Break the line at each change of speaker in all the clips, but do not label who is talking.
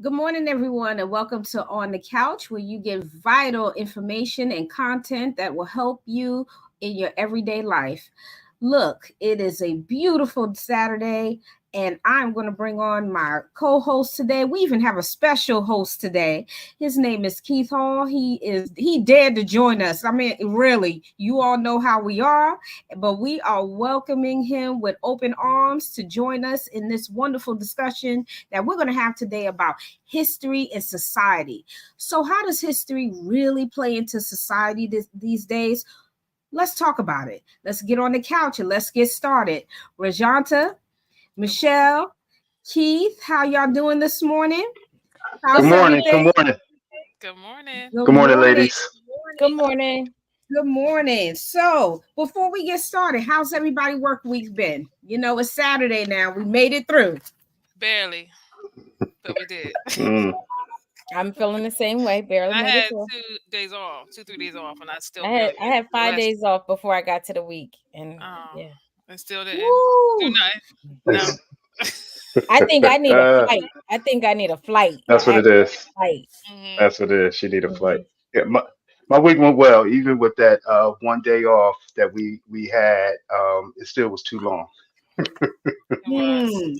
Good morning, everyone, and welcome to On the Couch, where you get vital information and content that will help you in your everyday life. Look, it is a beautiful Saturday, and I'm going to bring on my co host today. We even have a special host today. His name is Keith Hall. He dared to join us. I mean, really, you all know how we are, but we are welcoming him with open arms to join us in this wonderful discussion that we're going to have today about history and society. So, how does history really play into society these days? Let's talk about it. Let's get on the couch and let's get started. Rajanta, Michelle, Keith, how y'all doing this morning?
Good
How's
morning.
everything?
Good morning.
Good morning.
Good
Good morning,
morning.
ladies.
Good morning.
Good morning. So, before we get started, how's everybody work week been? You know, it's Saturday now. We made it through.
Barely, but we did.
Mm.
I'm feeling the same way. Barely
I
made it
had
through.
2 days off, 3 days off, and I still
I had
barely
I
made it
had
through.
5 days off before I got to the week, and
Oh,
yeah,
and still didn't do
Woo!
nothing. No.
I think I need a flight. I think I need a flight.
That's what it is.
Flight.
hmm
That's what it is. She need a flight.
Mhm.
Yeah, my week went well, even with that one day off that we had. It still was too long.
It was.
Hmm.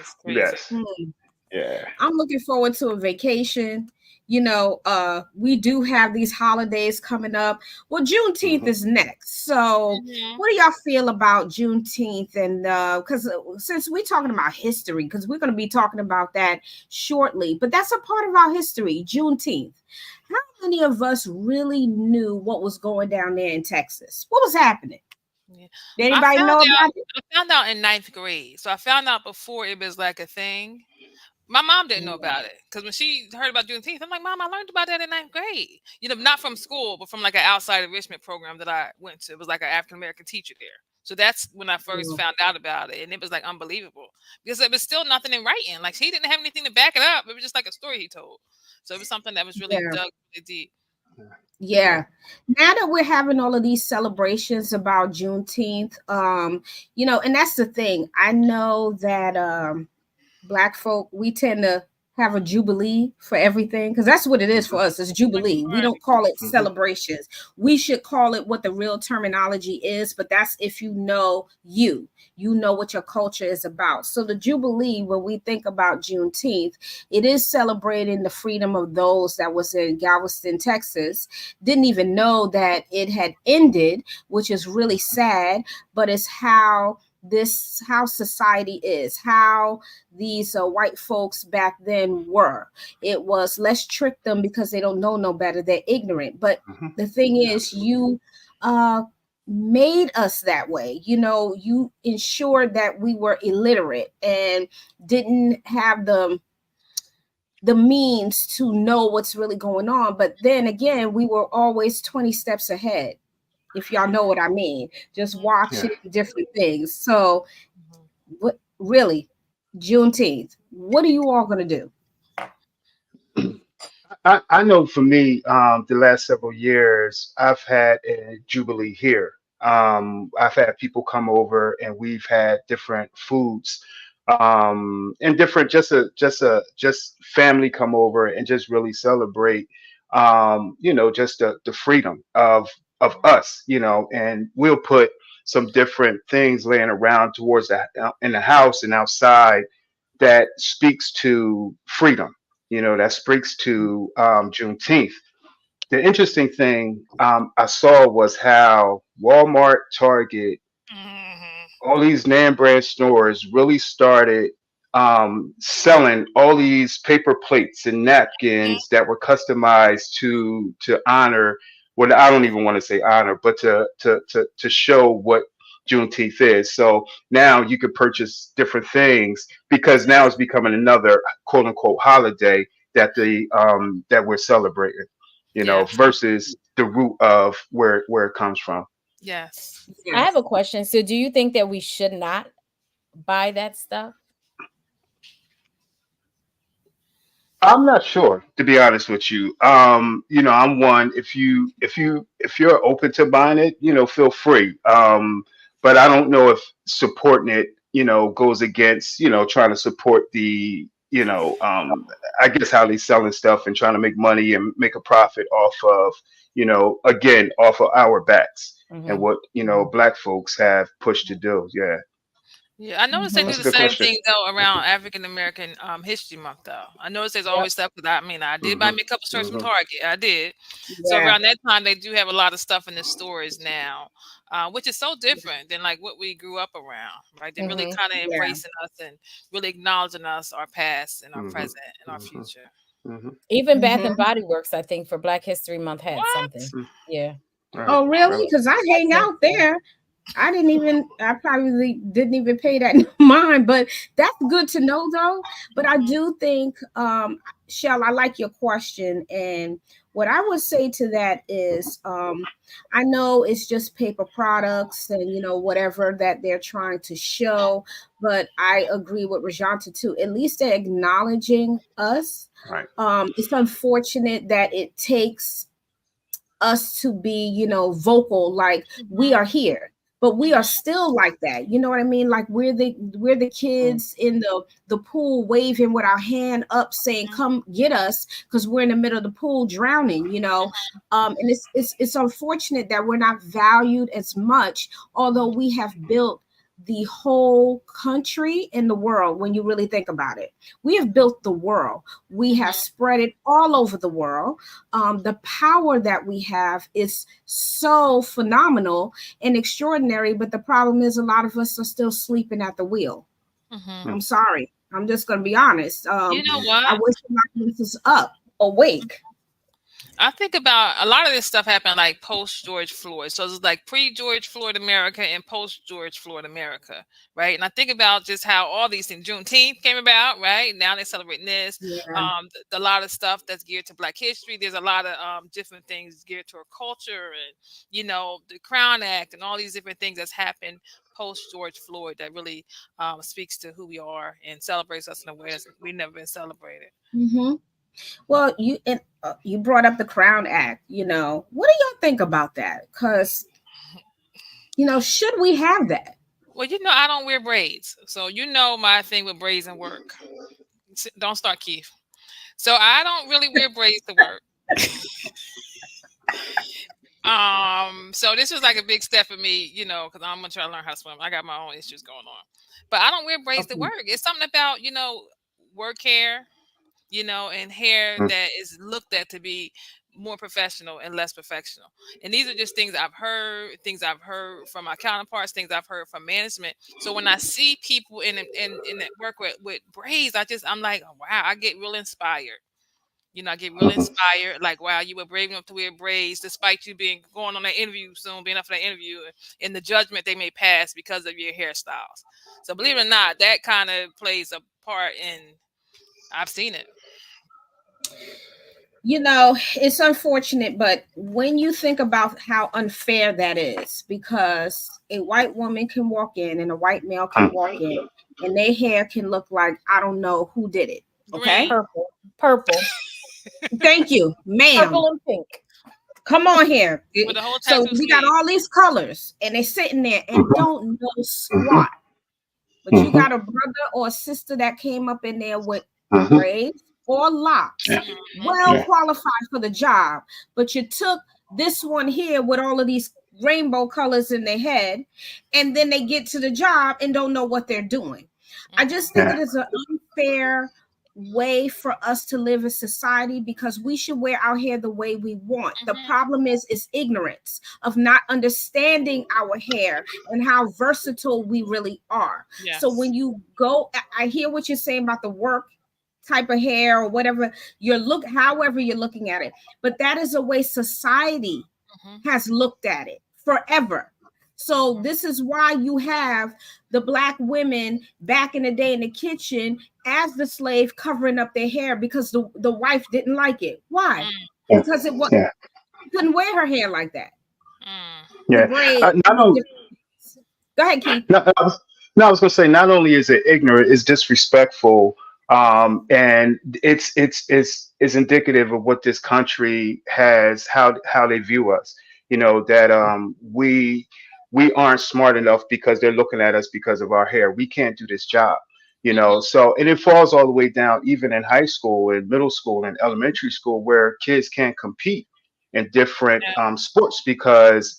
It's crazy.
Yes.
Hmm.
Yeah.
I'm looking forward to a vacation. We do have these holidays coming up. Well, Juneteenth
Hmm.
is next. So,
hmm
what do y'all feel about Juneteenth? And because since we're talking about history, because we're going to be talking about that shortly, but that's a part of our history, Juneteenth. How many of us really knew what was going down there in Texas? What was happening?
Yeah.
Did
I
anybody
found
know
out.
about it?
I found out in ninth grade. So I found out before it was like a thing. My mom didn't know about it because when she heard about Juneteenth, I'm like, Mom, I learned about that in ninth grade. Not from school, but from like an outside enrichment program that I went to. It was like an African American teacher there. So that's when I first
Mm.
found out about it, and it was like unbelievable because there was still nothing in writing. Like he didn't have anything to back it up. It was just like a story he told. So it was something that was really
Yeah.
dug really deep.
Yeah. Now that we're having all of these celebrations about Juneteenth, and that's the thing. I know that Black folk, we tend to have a jubilee for everything because that's what it is for
Hmm.
us. It's jubilee. We
Right.
don't call it
Hmm.
celebrations. We should call it what the real terminology is, but that's if you know what your culture is about. So the jubilee, when we think about Juneteenth, it is celebrating the freedom of those that was in Galveston, Texas. Didn't even know that it had ended, which is really sad, but it's how society is, how these white folks back then were. It was, let's trick them because they don't know no better, they're ignorant. But
Hmm.
the thing is,
Absolutely.
you uh made us that way. You ensured that we were illiterate and didn't have the means to know what's really going on. But then again, we were always 20 steps ahead, if y'all know what I mean, just
Yeah.
watching different things. So
Mhm.
what really, Juneteenth, what are you all going to do?
I know for me, the last several years, I've had a jubilee here. I've had people come over, and we've had different foods, and different just family come over and just really celebrate, just the freedom of us, and we'll put some different things laying around towards that in the house and outside that speaks to freedom, that speaks to Juneteenth. The interesting thing I saw was how Walmart, Target,
Mhm.
all these name brand stores really started selling all these paper plates and
Mhm.
napkins that were customized to honor. Well, I don't even want to say honor, but to show what Juneteenth is. So now you could purchase different things because now it's becoming another quote unquote holiday that we're celebrating.
Yes.
Versus the root of where it comes from.
Yes.
I have
Yes.
a question. So, do you think that we should not buy that stuff?
I'm not sure, to be honest with you. I'm one. If you're open to buying it, feel free. But I don't know if supporting it, goes against, trying to support you know, I guess how they selling stuff and trying to make money and make a profit off of, again, off of our backs and
Mhm.
what, black folks have pushed to do. Yeah.
Yeah, I noticed they
Mhm.
do
That's a
the
good
same
question.
thing though around African American History Month though. I noticed there's
Yep.
always stuff because I did buy
Hmm.
me a couple shirts from
Hmm.
Target. I did. So
Yeah.
around that time they do have a lot of stuff in the stores now, which is so different than like what we grew up around, right? They're really
Mhm.
kind of
Yeah.
embracing us and really acknowledging us, our past and our
Hmm.
present and our
Hmm.
future.
Hmm.
Even Bath and
Mhm.
Body Works, I think, for Black History Month had something.
What?
Yeah.
Right.
Oh, really?
Right.
Because I
I
hang
think
out
so.
there. I probably didn't even pay that mind, but that's good to know though. But I
Mhm.
do think, Shell, I like your question. And what I would say to that is, I know it's just paper products and, whatever that they're trying to show. But I agree with Rajanta too. At least they're acknowledging us.
Right.
It's unfortunate that it takes us to be, vocal, like we
Mhm.
are here, but we are
Mhm.
still like that. You know what I mean? Like we're the kids in the pool waving with our hand up saying,
Mhm.
come get us, because we're in the middle of the pool drowning. And it's unfortunate that we're not valued as much, although we have built the whole country and the world. When you really think about it, we have built the world. We have
Mhm.
spread it all over the world. The power that we have is so phenomenal and extraordinary. But the problem is, a lot of us are still sleeping at the wheel.
Mhm.
Mm.
I'm sorry. I'm just going to be honest.
You know
I
what?
wish a lot of us is up, awake.
I think about a lot of this stuff happened like post George Floyd. So it's like pre George Floyd America and post George Floyd America, right? And I think about just how all these things, Juneteenth came about, right? Now they're celebrating this.
Yeah.
A lot of stuff that's geared to Black history. There's a lot of different things geared to our culture and, the Crown Act and all these different things that's happened post George Floyd that really speaks to who we are and celebrates us in a way that we've never been celebrated.
Hmm. Well, you brought up the Crown Act. What do y'all think about that? Because should we have that?
Well, I don't wear braids. So my thing with braids and work. Don't start, Keith. So I don't really wear braids to work. So this was like a big step for me, because I'm gonna try to learn how to swim. I got my own issues going on. But I don't wear braids to
Okay.
work. It's something about, work hair, and hair
Mm.
that is looked at to be more professional and less professional. And these are just things I've heard from my counterparts, things I've heard from management. So when I see people in that work with braids, I'm like, oh, wow, I get real inspired. I get real
Mhm.
inspired. Like, wow, you were brave enough to wear braids despite you being going on that interview soon, being up for that interview, and the judgment they may pass because of your hairstyles. So believe it or not, that kind of plays a part in. I've seen it.
It's unfortunate, but when you think about how unfair that is, because a white woman can walk in and a white male can
Mm.
walk in, and their hair can look like I don't know who did it. Okay.
Green.
Purple. Purple.
Thank you, ma'am.
Purple and pink.
Come on here.
With a whole
So
tattoo
we got
sleeve.
all these colors, and they're sitting there and
Mhm.
don't know
Mhm.
squat. But you
Mhm.
got a brother or a sister that came up in there with
Mhm.
braids or locks,
Yeah.
Mhm.
well
Yeah.
qualified for the job. But you took this one here with all of these rainbow colors in their head, and then they get to the job and don't know what they're doing. I
Mhm.
just think
Yeah.
it is an unfair way for us to live in society, because we should wear our hair the way we want. The
Mhm.
problem is ignorance of not understanding our hair and how versatile we really are. So
Yes.
when you go, I hear what you're saying about the work type of hair or whatever however you're looking at it, but that is a way society
Mhm.
has looked at it forever. So
Mhm.
this is why you have the black women back in the day in the kitchen as the slave covering up their hair, because the wife didn't like it. Why?
Mm.
Yeah.
Because it was
Yeah.
she couldn't wear her hair like that.
Mm.
The
Yeah.
braid,
Not
the
only,
different. Go ahead, Keith.
no, I was going to say, not only is it ignorant, it's disrespectful, and it's indicative of what this country has, how they view us. That we aren't smart enough because they're looking at us because of our hair. We can't do this job.
Mhm.
So, and it falls all the way down even in high school and middle school and elementary school where kids can't compete in different
Yeah.
sports because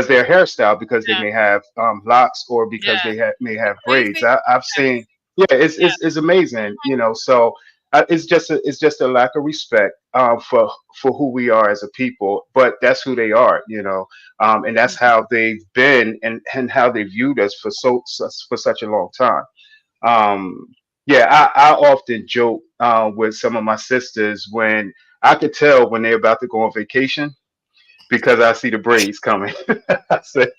their hairstyle, because they
Yeah.
may have locks, or because
Yeah.
they may
It's
have braids.
crazy.
I've
Yes.
seen, yeah,
Yeah.
it's amazing, So it's just a lack of respect for who we are as a people, but that's who they are, and that's how they've been, and how they viewed us for such a long time. Um, yeah, I often joke with some of my sisters when I could tell when they're about to go on vacation because I see the braids coming. I said,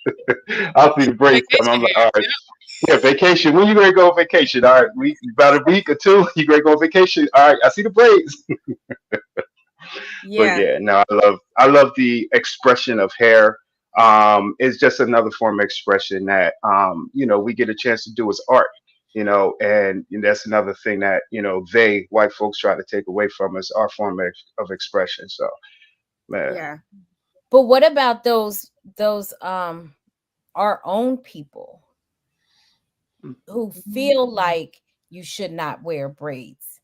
I'll see the braids coming.
Vacation
I'm like,
hair.
all right,
Yep.
yeah, vacation. When you gonna go on vacation? All right, about a week or two. You gonna go on vacation? All right, I see the braids. But
Yeah.
yeah, no, I love the expression of hair. It's just another form of expression that we get a chance to do as art. And that's another thing that they white folks try to take away from us, our form of expression. So man.
Yeah.
But what about those our own people who feel like you should not wear braids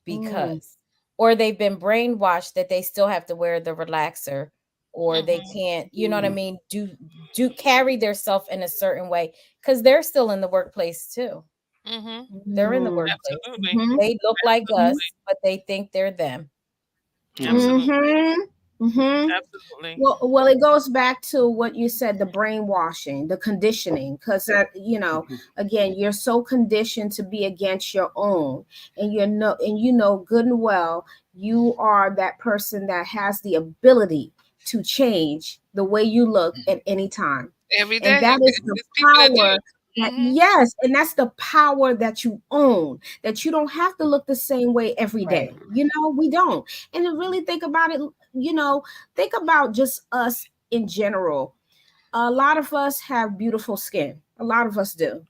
Mm.
because, or they've been brainwashed that they still have to wear the relaxer, or they
Mhm.
can't, you know what I mean, do carry themselves in a certain way because they're still in the workplace too.
Mhm.
They're in the
Mm.
workplace.
Absolutely.
Mhm.
They look like
Absolutely.
us, but they think they're them.
Mm,
Absolutely.
Mhm. Mhm.
Absolutely.
Well, it goes back to what you said, the brainwashing, the conditioning, because
mhm,
again, you're so conditioned to be against your own, and you know good and well, you are that person that has the ability to change the way you look at any time.
Every
And
day.
that is the
It's people that do.
power that,
Mhm.
yes, and that's the power that you own, that you don't have to look the same way every
Right.
day. We don't. And to really think about it, think about just us in general. A lot of us have beautiful skin. A lot of us do,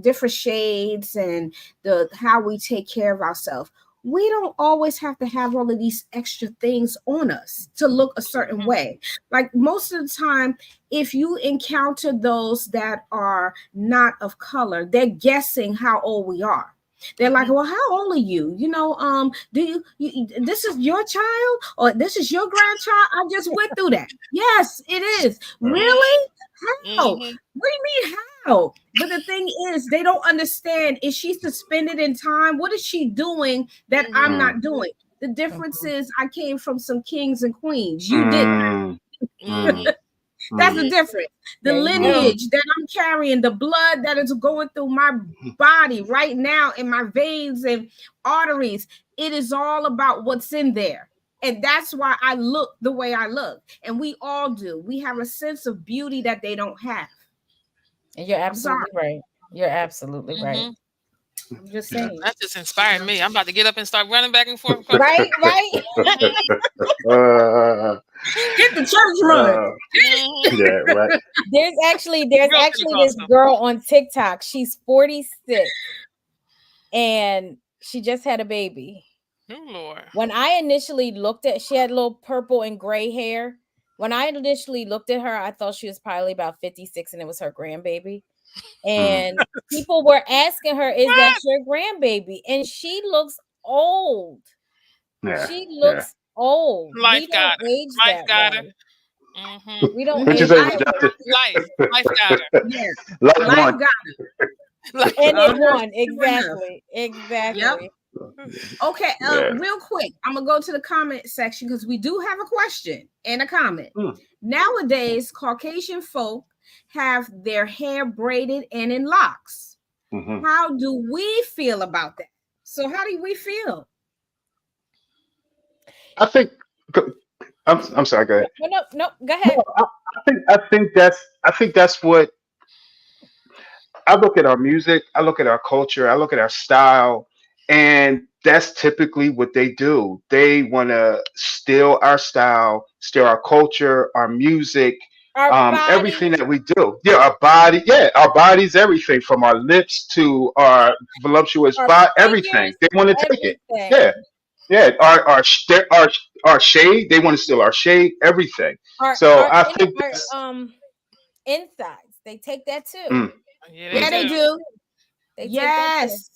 different shades, and the how we take care of ourselves. We don't always have to have all of these extra things on us to look a certain
Mhm.
way. Like most of the time, if you encounter those that are not of color, they're guessing how old we are. They're like,
Mhm.
well, how old are you? Do this is your child or this is your grandchild? I just went through that. Yes, it is.
right.
Really? How? What
Mhm.
do you mean how? But the thing is, they don't understand. Is she suspended in time? What is she doing that I'm
Mhm.
Mm,
not doing? The difference
Mhm.
is I came from some kings and queens. You didn't.
mm,
Mhm.
mm,
That's the
mm,
difference. The
Yeah, you do.
mm,
lineage that I'm carrying, the blood that is going through my body right now in my veins and arteries, it is all about what's in there. And that's why I look the way I look. And we all do. We have a sense of beauty that they don't have.
And you're
I'm sorry.
absolutely right. You're absolutely right.
Mhm.
I'm just
yeah.
saying.
That just
You
inspired
know.
me. I'm about to get up and start running back and forth across the
Right, right.
Mhm.
uh,
Hit the church run.
uh,
Mhm.
yeah, right.
There's
Real
actually this
Pentecostal.
girl on TikTok. She's 46 and she just had a baby.
Oh Lord.
When I initially looked at, she had little purple and gray hair. When I initially looked at her, I thought she was probably about 56 and it was her grandbaby.
Mm,
And people were asking her, "Is that
What?
your grandbaby?" And she looks old.
yeah,
She
yeah.
looks old. We
Life
don't
got her.
age
Life
that
got her.
way.
Mhm.
We don't
What you
age
say,
I
that way.
Justin?
Life. Life got her.
yeah.
Life
Life
one.
got
Life
And
got
it
her.
won.
sure enough.
Exactly.
Yep.
Exactly.
Okay,
Yeah.
real quick, I'm gonna go to the comment section because we do have a question and a comment.
Mm,
Nowadays, Caucasian folk have their hair braided and in locks.
hmm
How do we feel about that? So, how do we feel?
I think. I'm sorry. Go ahead.
No, no, no. Go
No,
ahead.
I think that's what I look at. Our music, I look at our culture, I look at our style, and that's typically what they do. They want to steal our style, steal our culture, our music,
Our body,
everything that we do. Yeah, our body. Yeah, our bodies. Everything from our lips to our voluptuous
our
body. Everything
figures,
they want to take it. Yeah,
everything.
yeah. Our shade. They want to steal our shade. Everything.
Our
So
our
I
in
think
our
that's.
insides. They take that too.
Mm,
Yeah, they
Yeah,
mm,
they
do.
do.
They take that too.
Yes.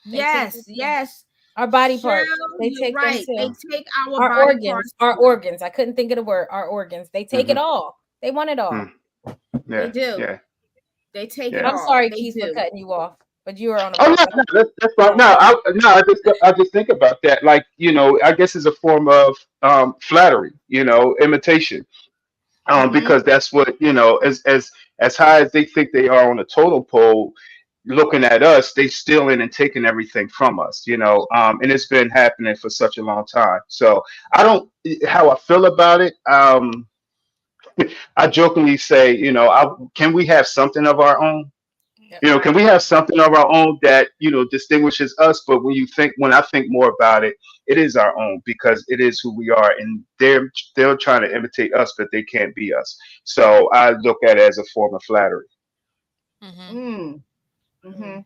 They take that
Yes.
too.
Yes.
Our body
Cheryl,
parts. They
you're
take them
right. They
too.
take our
Our
body
organs.
parts.
Our organs. I couldn't think of the word. Our organs. They take it
Mhm.
all. They want it all.
Mm.
They
Yeah,
do.
yeah,
They take it
yeah.
I'm
all.
sorry,
They
Keith, for
do.
cutting you off, but you were on a
Oh
roll.
no, no, that's fine. No, I just think about that. Like, I guess it's a form of flattery, imitation.
Mm-hmm.
Because that's what, as high as they think they are on a total pole, looking at us, they stealing and taking everything from us, and it's been happening for such a long time. So I don't how I feel about it. I jokingly say, can we have something of our own?
Yep.
Can
Right.
we have something of our own that distinguishes us? But when I think more about it, it is our own because it is who we are, and they're trying to imitate us, but they can't be us. So I look at it as a form of flattery.
Mm-hmm.
Mm. Mm-hmm.
Mm.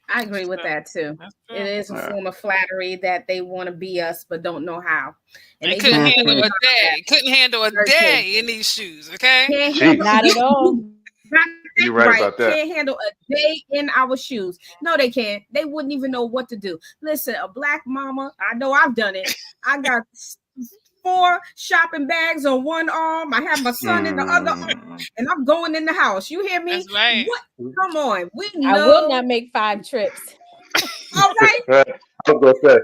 I
That's
agree with
true.
that too.
That's
It
true.
is a
Yeah.
form of flattery that they want to be us but don't know how. And
And
they
couldn't
do
handle
porn
Mhm.
a
out
day. Couldn't handle a
very true.
day in these shoes. Okay.
Can't handle
Jeez,
Not at all.
you got that
you're right
right.
about that.
Can't handle a day in our shoes. No, they can't. They wouldn't even know what to do. Listen, a black mama, I know I've done it. I got 4 shopping bags on one arm. I have my son in the other arm,
Mm.
and I'm going in the house. You hear me?
That's right.
What? Come on. We
I will
know.
not make 5 trips.
All right.
I was gonna say,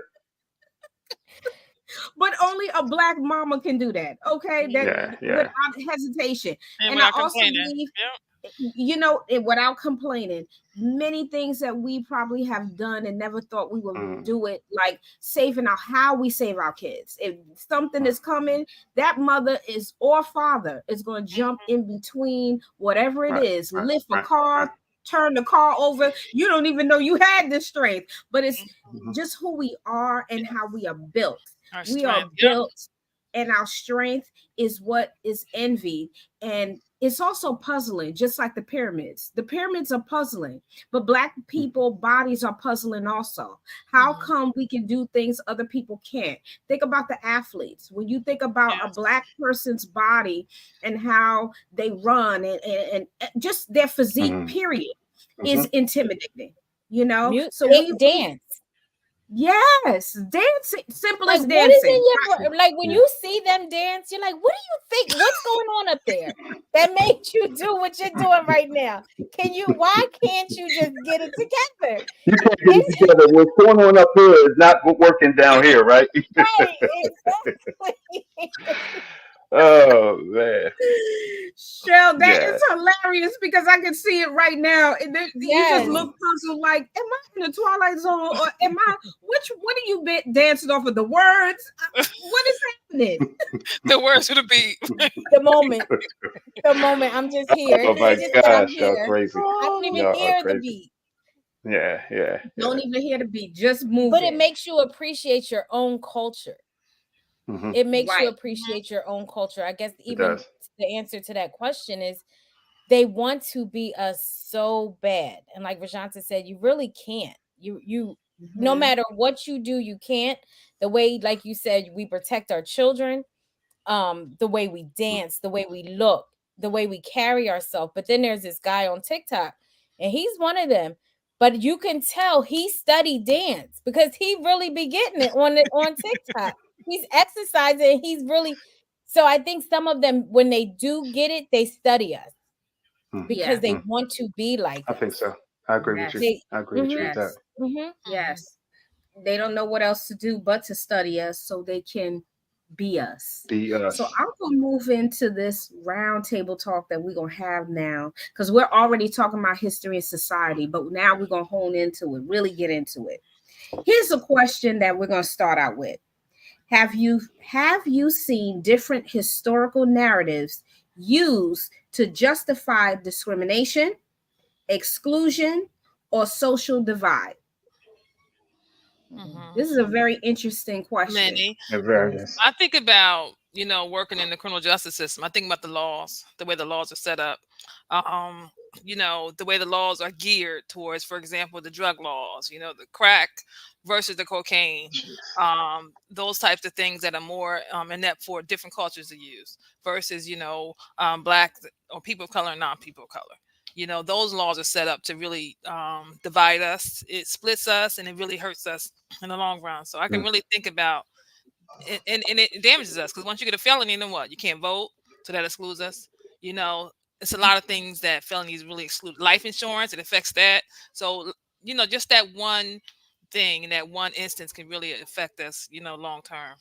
But only a black mama can do that. Okay. That
Mm-hmm.
yeah, yeah.
without hesitation.
And
And I
without
also
complaining.
believe
Yep.
without complaining, many things that we probably have done and never thought we would
Mm.
do it, like saving our how we save our kids. If something is coming, that mother is or father is going to jump
Mm-hmm.
in between whatever it
Right,
is,
right,
lift a
right, right.
car, turn the car over. You don't even know you had this strength, but it's
Mhm.
just who we are and how we are built.
Our
We are
strength. Yep.
built, and our strength is what is envied. And it's also puzzling, just like the pyramids. The pyramids are puzzling, but black people bodies are puzzling also. How
Mm-hmm.
come we can do things other people can't? Think about the athletes. When you think about a
Yes.
black person's body and how they run and just their physique,
Mhm.
period, is
Mhm.
intimidating.
Mute
So we
dance.
yes, dancing, simple
Like,
as
what is in
dancing.
your like when
Yeah.
you see them dance, you're like, what do you think? What's going on up there that made you do what you're doing right now? Why can't you just get it together?
You can't get it
It's
together. What's going on up here is not working down here, right?
right, exactly.
Oh man.
Shell, that is
Yeah.
hilarious because I can see it right now. And then you just
Yes.
Mm.
look puzzled, like, am I in the Twilight Zone or am I? What are you dancing off of the words? What is happening?
The words of the beat.
The moment. The moment. I'm just here.
Oh
They
my
just said I'm
gosh, y'all
here.
crazy.
I don't even
Y'all are
hear the
crazy.
beat.
Yeah, yeah,
Don't
yeah.
even hear the beat, just
But it
moving.
makes you appreciate your own culture.
Hmm.
It makes you
Right.
appreciate your own culture. I guess
It
even
does.
the answer to that question is they want to be us so bad. And like Rajanta said, you really can't. You no
Mhm.
matter what you do, you can't. The way, like you said, we protect our children, the way we dance, the way we look, the way we carry ourselves. But then there's this guy on TikTok, and he's one of them. But you can tell he studied dance because he really be getting it on TikTok. He's exercising. He's really so I think some of them, when they do get it, they study us
Mm.
because
Yeah.
they
Mm.
want to be like
I think
us.
so. I agree with you.
Yes.
They
I agree with you
mm-hmm,
with that.
Yes.
mm-hmm.
Mm-hmm.
Yes. They don't know what else to do but to study us so they can be us.
Be
So
us.
I'm gonna move into this round table talk that we're gonna have now because we're already talking about history and society, but now we're gonna hone into it, really get into it. Here's a question that we're gonna start out with. Have you seen different historical narratives used to justify discrimination, exclusion, or social divide?
Mm-hmm.
This is a very interesting question.
Many.
It very is.
I think about, working in the criminal justice system. I think about the laws, the way the laws are set up. Um, the way the laws are geared towards, for example, the drug laws, the crack versus the cocaine.
Jeez.
Those types of things that are more inept for different cultures to use versus, black or people of color and non-people of color. those laws are set up to really divide us. It splits us, and it really hurts us in the long run. So I can really think about and it damages us, because once you get a felony, then what? You can't vote, so that excludes us. It's a lot of things that felonies really exclude. Life insurance, it affects that. So just that one thing in that one instance can really affect us, long term.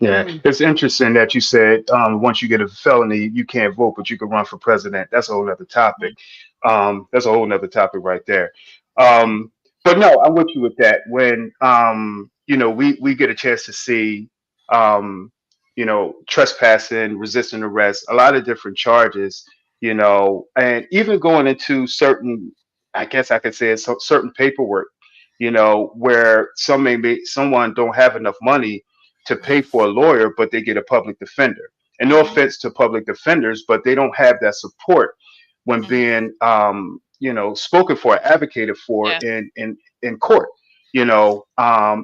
Yeah,
Mm.
it's interesting that you said once you get a felony, you can't vote, but you can run for president. That's a whole nother topic. That's a whole nother topic right there. Um, but no, I'm with you with that. When we get a chance to see trespassing, resisting arrest, a lot of different charges, and even going into certain, I guess I could say it's certain paperwork, where someone don't have enough money to pay for a lawyer, but they get a public defender. And no
Mm-hmm.
offense to public defenders, but they don't have that support when
Mm-hmm.
being, spoken for, advocated for
Yeah.
in court.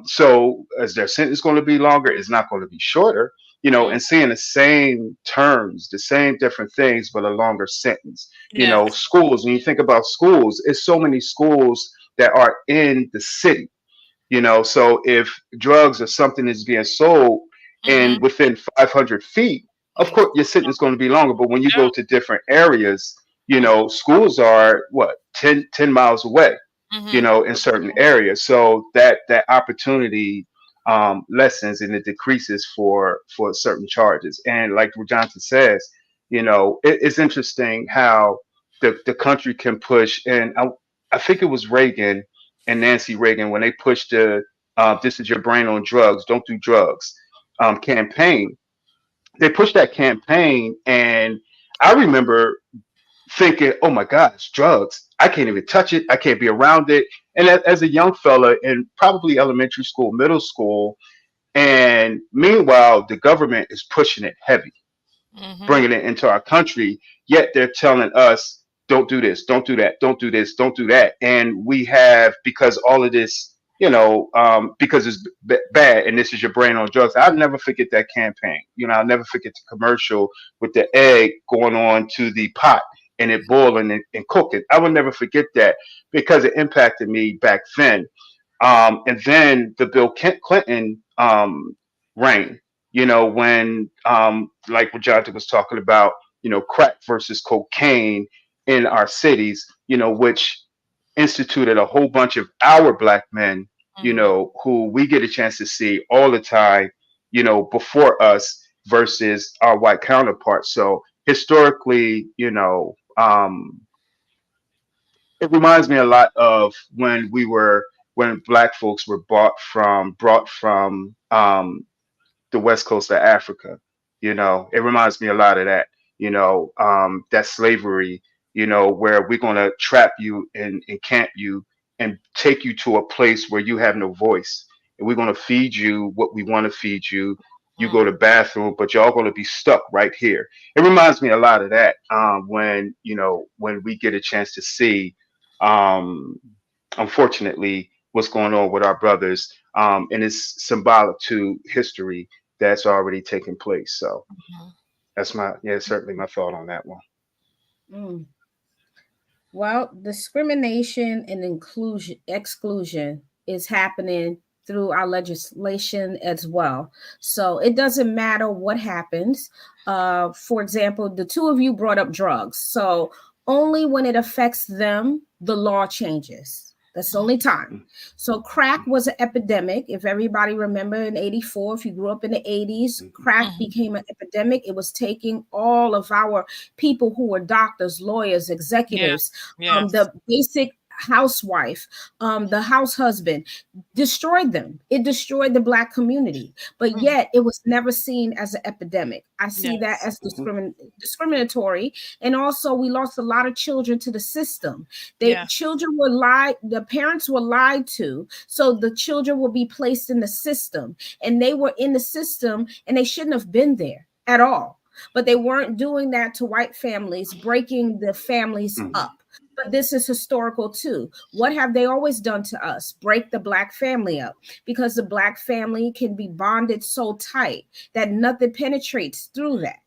So is their sentence going to be longer? It's not going to be shorter.
Mm-hmm.
And seeing the same terms, the same different things, but a longer sentence.
Yeah.
Schools. When you think about schools, it's so many schools that are in the city. So if drugs or something is being sold
Mm-hmm.
and within 500 feet, of course your sentence is going to be longer. But when you
Yeah.
go to different areas,
Mm-hmm.
schools are what, 10 miles away,
Mm-hmm.
in certain areas. So that opportunity lessens and it decreases for certain charges. And like Johnson says, it's interesting how the country can push. And I think it was Reagan and Nancy Reagan when they pushed the "This is your brain on drugs, don't do drugs" campaign. They pushed that campaign, and I remember thinking, "Oh my gosh, drugs! I can't even touch it. I can't be around it." And as a young fella in probably elementary school, middle school, and meanwhile, the government is pushing it heavy,
Mm-hmm.
bringing it into our country. Yet they're telling us, don't do this, don't do that, don't do this, don't do that. And we have, because all of this, because it's bad and this is your brain on drugs. I'll never forget that campaign. I'll never forget the commercial with the egg going on to the pot and it boiling and cooking. I will never forget that because it impacted me back then. And then the Bill Clinton reign, when like what Jonathan was talking about, crack versus cocaine in our cities, which instituted a whole bunch of our black men,
Mm-hmm.
who we get a chance to see all the time, before us versus our white counterparts. So historically, it reminds me a lot of when black folks were brought from the west coast of Africa. It reminds me a lot of that. That slavery. Where we're gonna trap you and camp you and take you to a place where you have no voice, and we're gonna feed you what we want to feed you. You go to bathroom, but y'all gonna be stuck right here. It reminds me a lot of that when we get a chance to see, um, unfortunately, what's going on with our brothers, and it's symbolic to history that's already taken place. So
Mm-hmm.
that's certainly my thought on that one.
Mm. Well, discrimination and exclusion is happening through our legislation as well. So it doesn't matter what happens. For example, the two of you brought up drugs. So only when it affects them, the law changes. That's the only time. So crack was an epidemic. If everybody remember in 84, if you grew up in the 80s, crack
Mm-hmm.
became an epidemic. It was taking all of our people who were doctors, lawyers,
Yeah.
executives,
Yes.
the basic housewife, the house husband, destroyed them. It destroyed the black community, but
Mm-hmm.
yet it was never seen as an epidemic. I see that
Yes.
as discriminatory. And also we lost a lot of children to the system.
Yeah.
Children were lied, the parents were lied to, so the children will be placed in the system, and they were in the system and they shouldn't have been there at all. But they weren't doing that to white families, breaking the families
Mhm.
up. But this is historical too. What have they always done to us? Break the black family up, because the black family can be bonded so tight that nothing penetrates through that.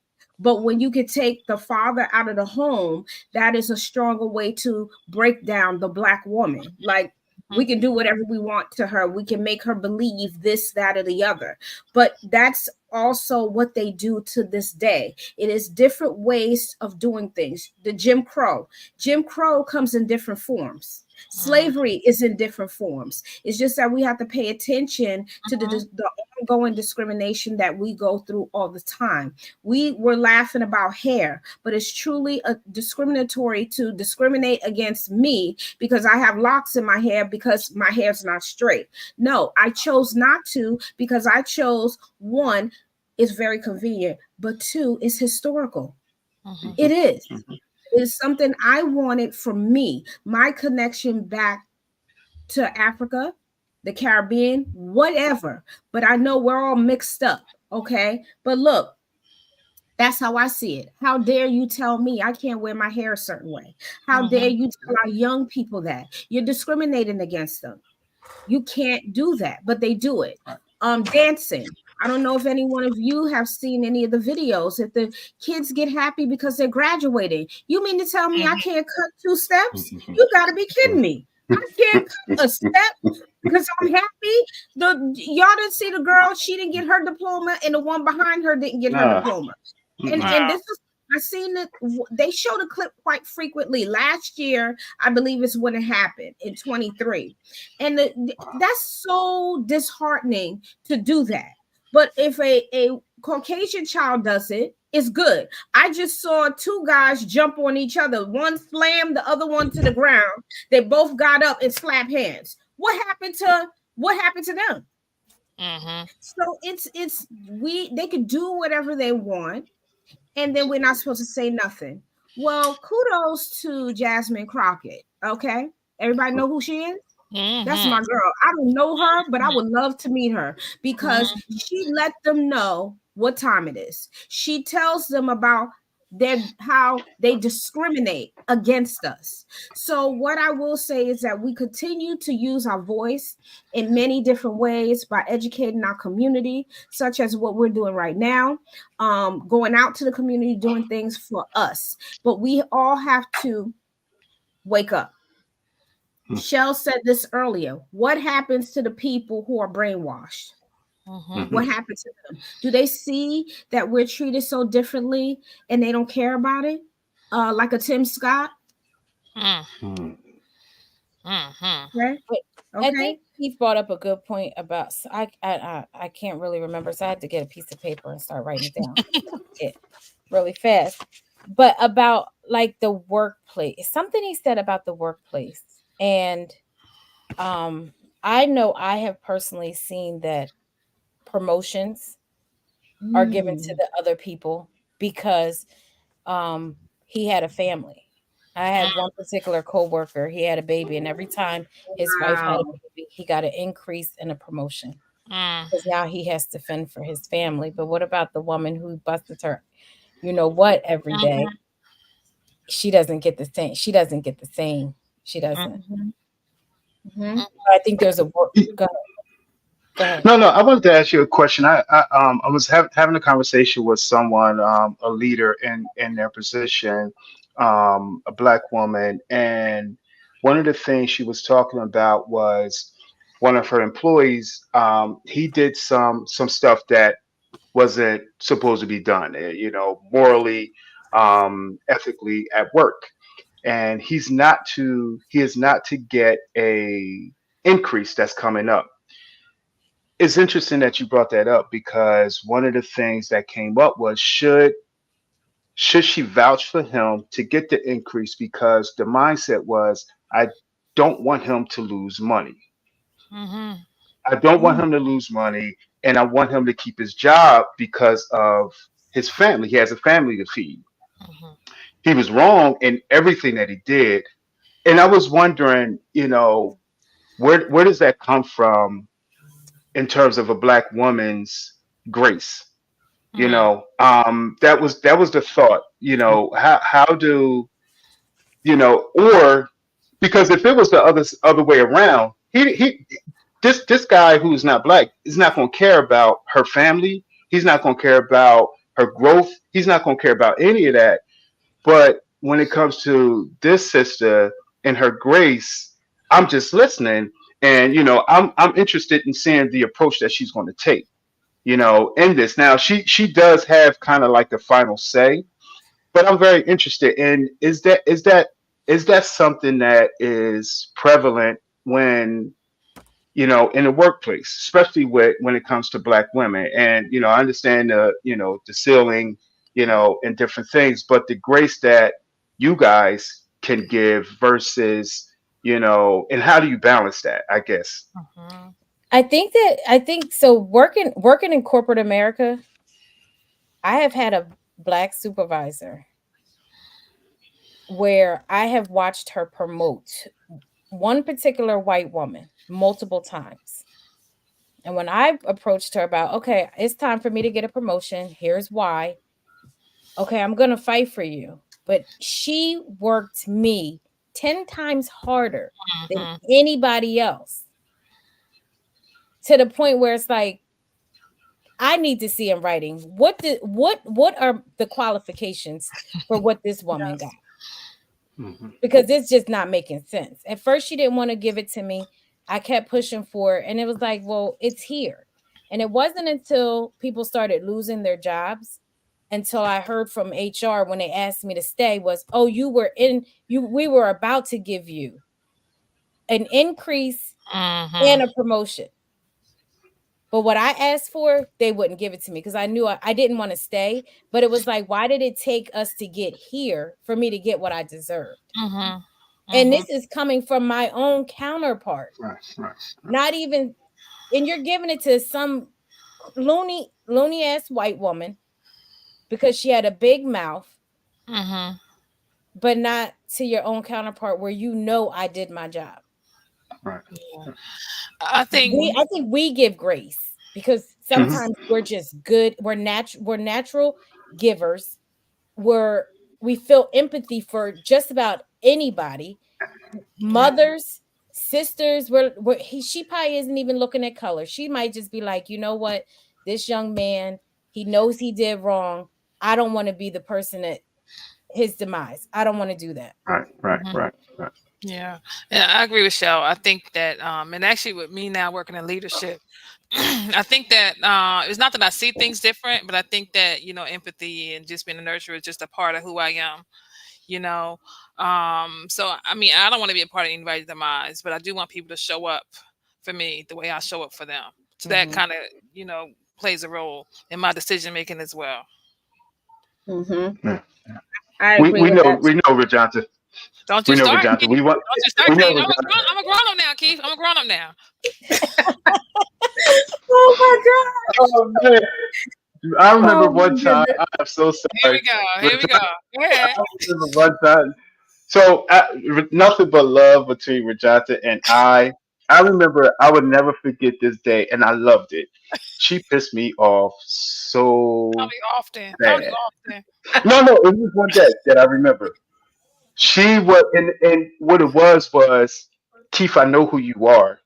But when you could take the father out of the home, that is a stronger way to break down the Black woman. Like, we can do whatever we want to her. We can make her believe this, that, or the other. But that's also what they do to this day. It is different ways of doing things. The Jim Crow. Jim Crow comes in different forms. Slavery is in different forms. It's just that we have to pay attention to the ongoing discrimination that we go through all the time. We were laughing about hair, but it's truly a discriminatory to discriminate against me because I have locks in my hair because my hair's not straight. No, I chose not to because I chose, one, it's very convenient, but two, it's historical. It is. It's something I wanted for me, my connection back to Africa, the Caribbean, whatever. But I know we're all mixed up, okay? But look, that's how I see it. How dare you tell me I can't wear my hair a certain way? How dare you tell our young people that? You're discriminating against them. You can't do that, but they do it. Dancing. I don't know if any one of you have seen any of the videos. If the kids get happy because they're graduating, you mean to tell me I can't cut 2 steps? You got to be kidding me. I can't cut a step because I'm happy. Y'all didn't see the girl; she didn't get her diploma, and the one behind her didn't get her diploma. And this is, I seen it. They show the clip quite frequently. Last year, I believe is when it happened in 23, and that's so disheartening to do that. But if a Caucasian child does it, it's good. I just saw 2 guys jump on each other. One slammed the other one to the ground. They both got up and slapped hands. What happened to them? So they could do whatever they want, and then we're not supposed to say nothing. Well, kudos to Jasmine Crockett. Okay, everybody know who she is? That's my girl. I don't know her, but I would love to meet her because she let them know what time it is. She tells them about how they discriminate against us. So what I will say is that we continue to use our voice in many different ways by educating our community, such as what we're doing right now, going out to the community, doing things for us. But we all have to wake up. Shell said this earlier. What happens to the people who are brainwashed? What happens to them? Do they see that we're treated so differently and they don't care about it? Like a Tim Scott? Okay.
I think Keith brought up a good point about. I can't really remember, so I had to get a piece of paper and start writing it down. It really fast, but about like the workplace. Something he said about the workplace. And I know I have personally seen that promotions are given to the other people because he had a family. I had one particular coworker, he had a baby, and every time his wife had a baby, he got an increase in a promotion. Because now he has to fend for his family. But what about the woman who busted her, every day? She doesn't get the same. She doesn't. I think there's a work. Go ahead.
No, I wanted to ask you a question. I was having a conversation with someone, a leader in their position, a Black woman, and one of the things she was talking about was one of her employees. He did some stuff that wasn't supposed to be done, morally, ethically at work, and he is not to get a increase that's coming up. It's interesting that you brought that up because one of the things that came up was should she vouch for him to get the increase, because the mindset was, I don't want him to lose money. I don't want him to lose money, and I want him to keep his job because of his family. He has a family to feed. He was wrong in everything that he did. And I was wondering, where does that come from in terms of a Black woman's grace? That was the thought. How do or because if it was the other way around, this guy who's not Black is not going to care about her family. He's not going to care about her growth, he's not going to care about any of that. But when it comes to this sister and her grace, I'm just listening, and I'm interested in seeing the approach that she's going to take. In this. Now, she does have kind of like the final say, but I'm very interested in is that something that is prevalent when in the workplace, especially when it comes to Black women. And I understand the ceiling, and different things, but the grace that you guys can give versus and how do you balance that? I guess.
Mm-hmm.
I think so. Working in corporate America, I have had a Black supervisor where I have watched her promote one particular white woman multiple times. And when I approached her about, okay, it's time for me to get a promotion, here's why. Okay, I'm going to fight for you. But she worked me 10 times harder than
Mm-hmm.
anybody else, to the point where it's like, I need to see in writing what are the qualifications for what this woman got,
Hmm.
because it's just not making sense. At first, she didn't want to give it to me. I kept pushing for it, and it was like, well, it's here. And it wasn't until people started losing their jobs, until I heard from HR when they asked me to stay, was, oh, we were about to give you an increase
Mm-hmm.
and a promotion. But what I asked for, they wouldn't give it to me, because I knew I didn't want to stay. But it was like, why did it take us to get here for me to get what I deserved?
Mm-hmm.
And
Mm-hmm.
this is coming from my own counterpart.
Right, right.
Not even, and you're giving it to some loony ass white woman because she had a big mouth,
Mm-hmm.
but not to your own counterpart where I did my job.
Right.
Yeah. I think.
I think we give grace because
Hmm.
sometimes we're just good. We're natural givers. We feel empathy for just about anybody.
Yeah.
Mothers, sisters, she probably isn't even looking at color. She might just be like, you know what, this young man, he knows he did wrong. I don't want to be the person at his demise. I don't want to do that.
Right, right,
Mm-hmm.
right, right.
Yeah. Yeah, I agree with Shell. I think that, and actually with me now working in leadership, I think that it's not that I see things different, but I think that, empathy and just being a nurturer is just a part of who I am, you know. So, I mean, I don't want to be a part of anybody's demise, but I do want people to show up for me the way I show up for them. So that
Mhm.
kind of, plays a role in my decision making as well.
Mm-hmm.
Yeah.
I
We
agree
we
with
know
that.
we know Regenta.
Don't you
We know
start,
Regenta.
Keith.
We want
Don't you start,
we know
Keith.
Regenta.
I'm a grown up now, Keith. I'm a grown up now.
Oh my
Oh man. I
God.
remember
Oh my
one time,
goodness.
I'm so
Here
sorry.
we go. Here we
Regenta,
go. Go ahead.
I remember one time. So nothing but love between Regenta and I. I remember I would never forget this day, and I loved it. She pissed me off
Call
so
me often. Call me
bad.
often.
No, it was one day that I remember. She was, and what it was, Keith, I know who you are,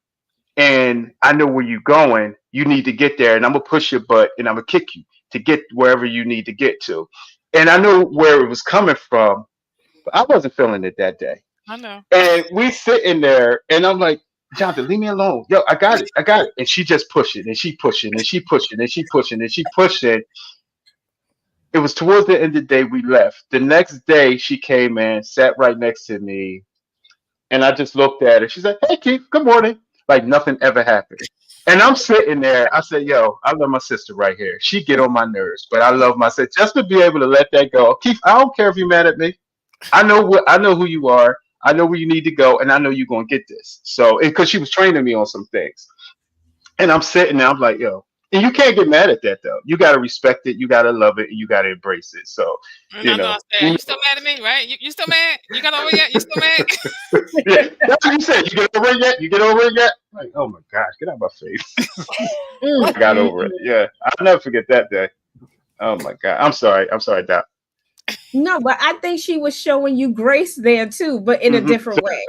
and I know where you're going. You need to get there, and I'm gonna push your butt, and I'm gonna kick you to get wherever you need to get to. And I know where it was coming from, but I wasn't feeling it that day.
I know.
And we sitting there, and I'm like, Jonathan, leave me alone. Yo, I got it. And she just pushing, and she pushing, and she pushing, and she pushing, and she pushing. It was towards the end of the day we left. The next day she came in, sat right next to me, and I just looked at her. She's like, "Hey, Keith, good morning." Like nothing ever happened. And I'm sitting there. I said, "Yo, I love my sister right here. She get on my nerves, but I love my sister. Just to be able to let that go, Keith. I don't care if you're mad at me. I know who you are. I know where you need to go, and I know you're gonna get this." So, because she was training me on some things, and I'm sitting there. I'm like, "Yo." And you can't get mad at that though. You gotta respect it. You gotta love it, and you gotta embrace it. So,
And
you
I know I
know,
said, you still mad at me, right? You still mad? You got over it yet? You still mad?
yeah, that's what you said. You get over it yet? You get over it yet? Like, oh my gosh, get out of my face. I
Mm,
got
mm,
over it. Yeah, I'll never forget that day. Oh my god. I'm sorry. I'm sorry, Doc.
No, but I think she was showing you grace there too, but in a
Hmm.
different way.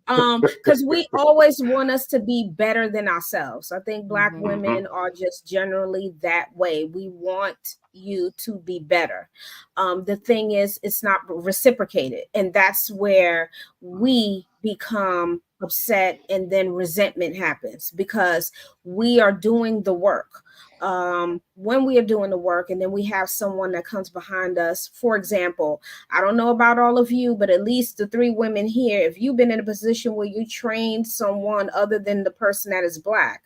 Because we always want us to be better than ourselves. I think Black
Mhm.
Hmm.
women are just generally that way. We want you to be better. The thing is, it's not reciprocated, and that's where we become upset, and then resentment happens because we are doing the work. When we are doing the work, and then we have someone that comes behind us. For example, I don't know about all of you, but at least the three women here, if you've been in a position where you trained someone other than the person that is Black,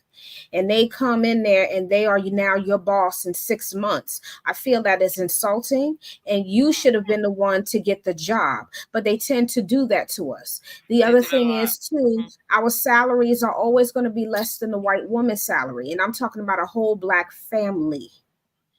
and they come in there and they are now your boss in 6 months, I feel that is insulting, and you should have been the one to get the job. But they tend to do that to us. The
They
other
do a
thing
lot.
is, too, our salaries are always going to be less than the white woman's salary. And I'm talking about a whole Black family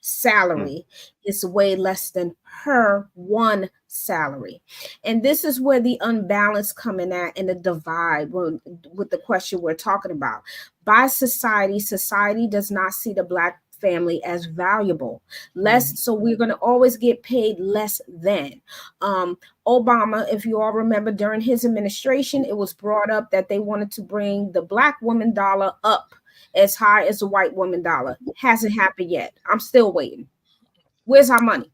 salary is way less than her one salary. And this is where the unbalance coming at, and the divide with the question we're talking about. By society does not see the Black family as valuable, less, so we're going to always get paid less than. um Obama, if you all remember, during his administration, it was brought up that they wanted to bring the Black woman dollar up as high as the white woman dollar. Hasn't happened yet. I'm still waiting. Where's our money?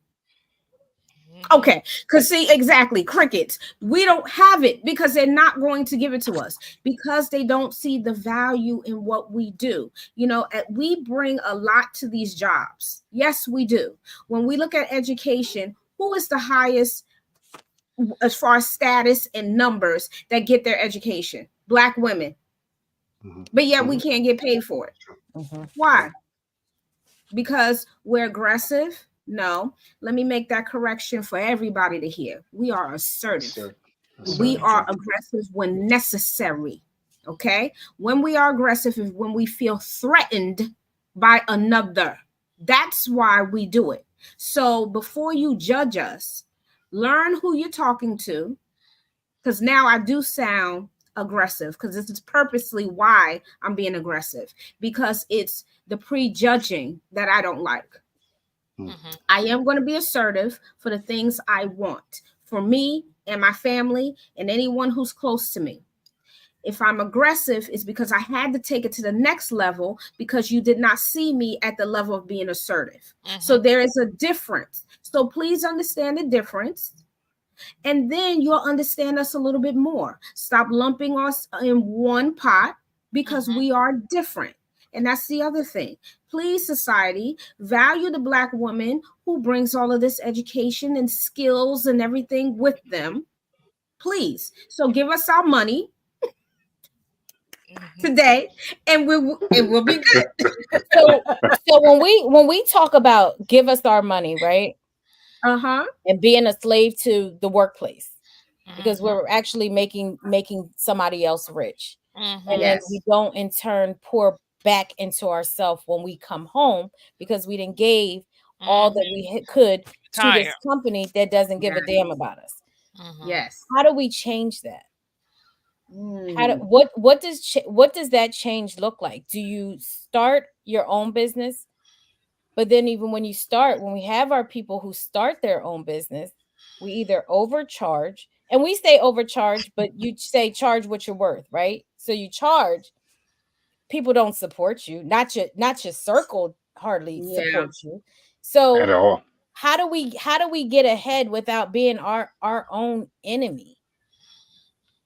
Mm-hmm.
Okay, because see, exactly, crickets. We don't have it because they're not going to give it to us, because they don't see the value in what we do. We bring a lot to these jobs. Yes, we do. When we look at education, who is the highest as far as status and numbers that get their education? Black women.
Hmm.
But yet we
Hmm.
can't get paid for it.
Mhm.
Why? Because we're aggressive? No. Let me make that correction for everybody to hear. We are assertive.
Assert,
We
assertive.
are
Yeah.
aggressive when necessary. Okay? When we are aggressive is when we feel threatened by another. That's why we do it. So before you judge us, learn who you're talking to, because now I do sound aggressive, because this is purposely why I'm being aggressive, because it's the prejudging that I don't like.
Mm-hmm.
I am going to be assertive for the things I want for me and my family and anyone who's close to me. If I'm aggressive, it's because I had to take it to the next level because you did not see me at the level of being assertive. So
Mm-hmm.
there is a difference. So please understand the difference, and then you'll understand us a little bit more. Stop lumping us in one pot, because
Mm-hmm.
we are different. And that's the other thing. Please, society, value the Black woman who brings all of this education and skills and everything with them. Please. So give us our money
Mm-hmm.
today, and we'll be good.
So so when we talk about give us our money, right?
Uh-huh.
And being a slave to the workplace, because
Mm-hmm.
we're actually making somebody else rich. And
Mm-hmm.
then we
Yes.
don't in turn pour back into ourselves when we come home, because we didn't gave all that
Mm-hmm.
we could to
Tire.
this company that doesn't give a damn
Yes.
about us.
Mm-hmm.
Yes.
How do we change that?
Mm.
What does that change look like? Do you start your own business? But then even when you start, when we have our people who start their own business, we either overcharge, and we say overcharge, but you say charge what you're worth, right? So you charge, people don't support you, not your circle hardly
Yeah.
supports you.
At
So
all.
how do we get ahead without being our own enemy?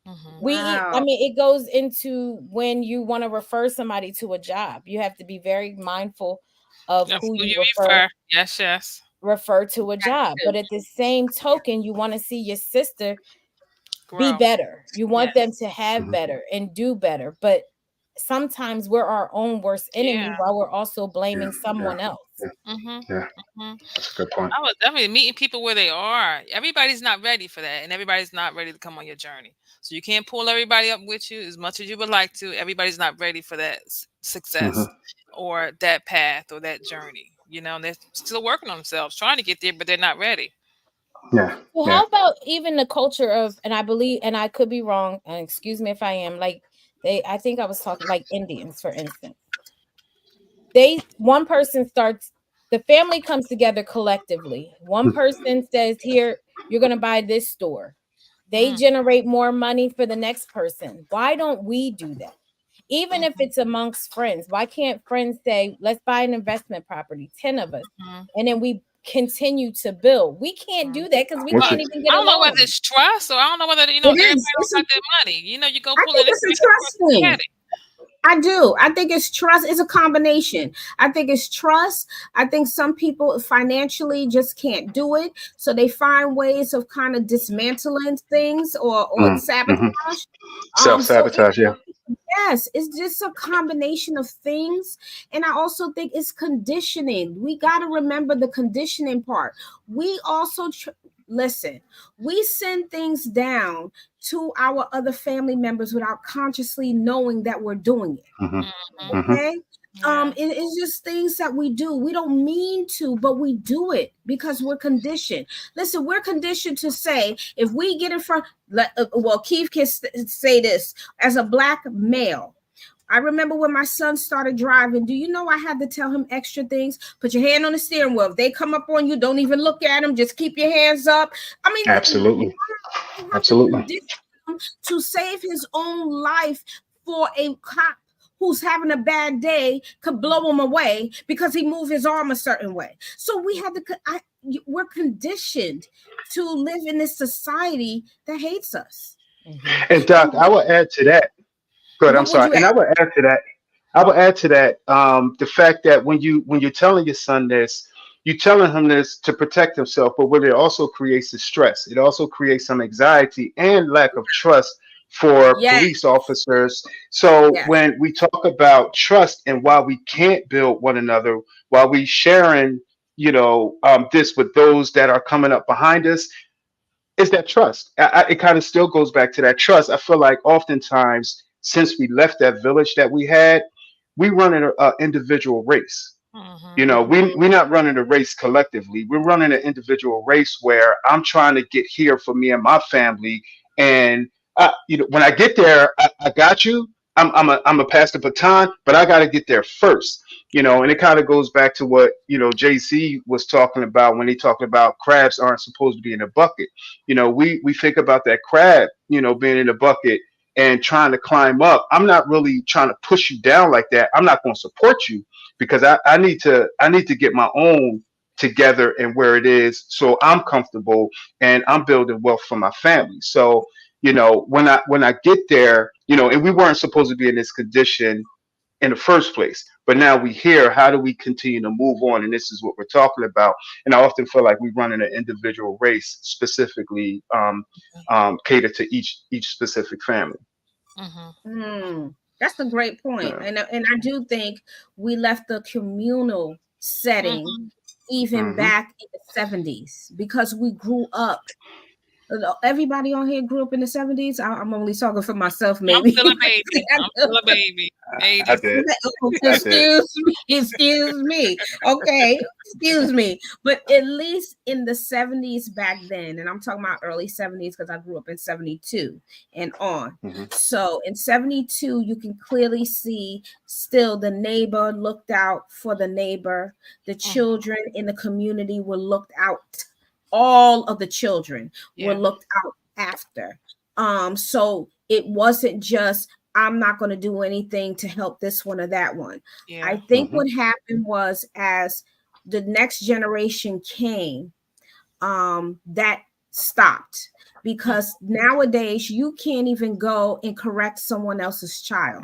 Mm-hmm.
I
Wow.
mean, it goes into when you want to refer somebody to a job, you have to be very mindful of
That's
who
who
you
you
refer
refer. Yes, yes.
refer to a job. But at the same token, you want to see your sister be
Grow.
better. You want them
Yes.
to have
Hmm.
better and do better. But sometimes we're our own worst enemy
Yeah.
while we're also
Yeah.
blaming
Yeah.
someone else.
Yeah.
Mm-hmm.
Yeah.
Mm-hmm.
That's a good point.
I was definitely meeting people where they are. Everybody's not ready for that, and everybody's not ready to come on your journey. So you can't pull everybody up with you as much as you would like to. Everybody's not ready for that success
Hmm.
or that path or that journey. And they're still working on themselves, trying to get there, but they're not ready.
Yeah.
So
Yeah.
how about even the culture of, and I believe, and I could be wrong, and excuse me if I am, like I think I was talking like Indians, for instance. One person starts, the family comes together collectively. One person says, here, You're going to buy this store. They generate more money for the next person. Why don't we do that? Even if it's amongst friends, why can't friends say, let's buy an investment property, 10 of us, and then we continue to build? We can't do that because we
Which
can't
is
even get
I don't know
along.
whether it's trust, or I don't know whether,
It
everybody
is.
don't got their money. You go
I
pull
think
it.
it's a trust thing. I do. I think it's trust. It's a combination. I think it's trust. I think some people financially just can't do it, so they find ways of kind of dismantling things or
mm-hmm.
sabotage. So
Self-sabotage, yeah.
yes, it's just a combination of things. And I also think it's conditioning. We got to remember the conditioning part. We also, listen, we send things down to our other family members without consciously knowing that we're doing it.
Mm-hmm. Mm-hmm.
Okay. It's just things that we do. We don't mean to, but we do it because we're conditioned. Listen, we're conditioned to say, if we get in front, well, Keith can say this as a Black male. I remember when my son started driving, do you know I had to tell him extra things? Put your hand on the steering wheel. If they come up on you, don't even look at them. Just keep your hands up. I mean,
Absolutely.
you have to
Absolutely.
condition him to save his own life for a cop who's having a bad day could blow him away because he moved his arm a certain way. So we had to, we're conditioned to live in this society that hates us.
And Doc, I will add to that. Good. I'm
What would
sorry.
you
And
add?
I will add to that. I will add to that the fact that when you're telling your son this, you're telling him this to protect himself, but what it also creates is stress. It also creates some anxiety and lack of trust for
Yes,
police officers. So
yes.
when we talk about trust and why we can't build one another, while we sharing, this with those that are coming up behind us, is that trust. It kind of still goes back to that trust. I feel like oftentimes since we left that village that we had, we run an individual race. We're not running a race collectively. We're running an individual race where I'm trying to get here for me and my family. And when I get there, I got you. I'm a pass the baton, but I got to get there first. And it kind of goes back to what JC was talking about when he talked about crabs aren't supposed to be in a bucket. We think about that crab, being in a bucket and trying to climb up. I'm not really trying to push you down like that. I'm not going to support you because I need to get my own together and where it is so I'm comfortable and I'm building wealth for my family. So when I get there, and we weren't supposed to be in this condition in the first place, but now we here. How do we continue to move on? And this is what we're talking about. And I often feel like we run in an individual race, specifically cater to each specific family.
That's a great point.
Yeah.
And I do think we left the communal setting even
Hmm.
back in the 70s because we grew up. Everybody on here grew up in the 70s. I'm only talking for myself,
I'm
maybe.
still a baby. I'm still a baby.
I
80s.
did. I did.
Excuse me. Okay, excuse me. But at least in the 70s back then, and I'm talking about early 70s because I grew up in 72 and on.
Hmm.
So in 72, you can clearly see still the neighbor looked out for the neighbor. The children in the community were looked out. All of the children were looked out after. So it wasn't just I'm not going to do anything to help this one or that one. I think what happened was as the next generation came, that stopped because nowadays you can't even go and correct someone else's child.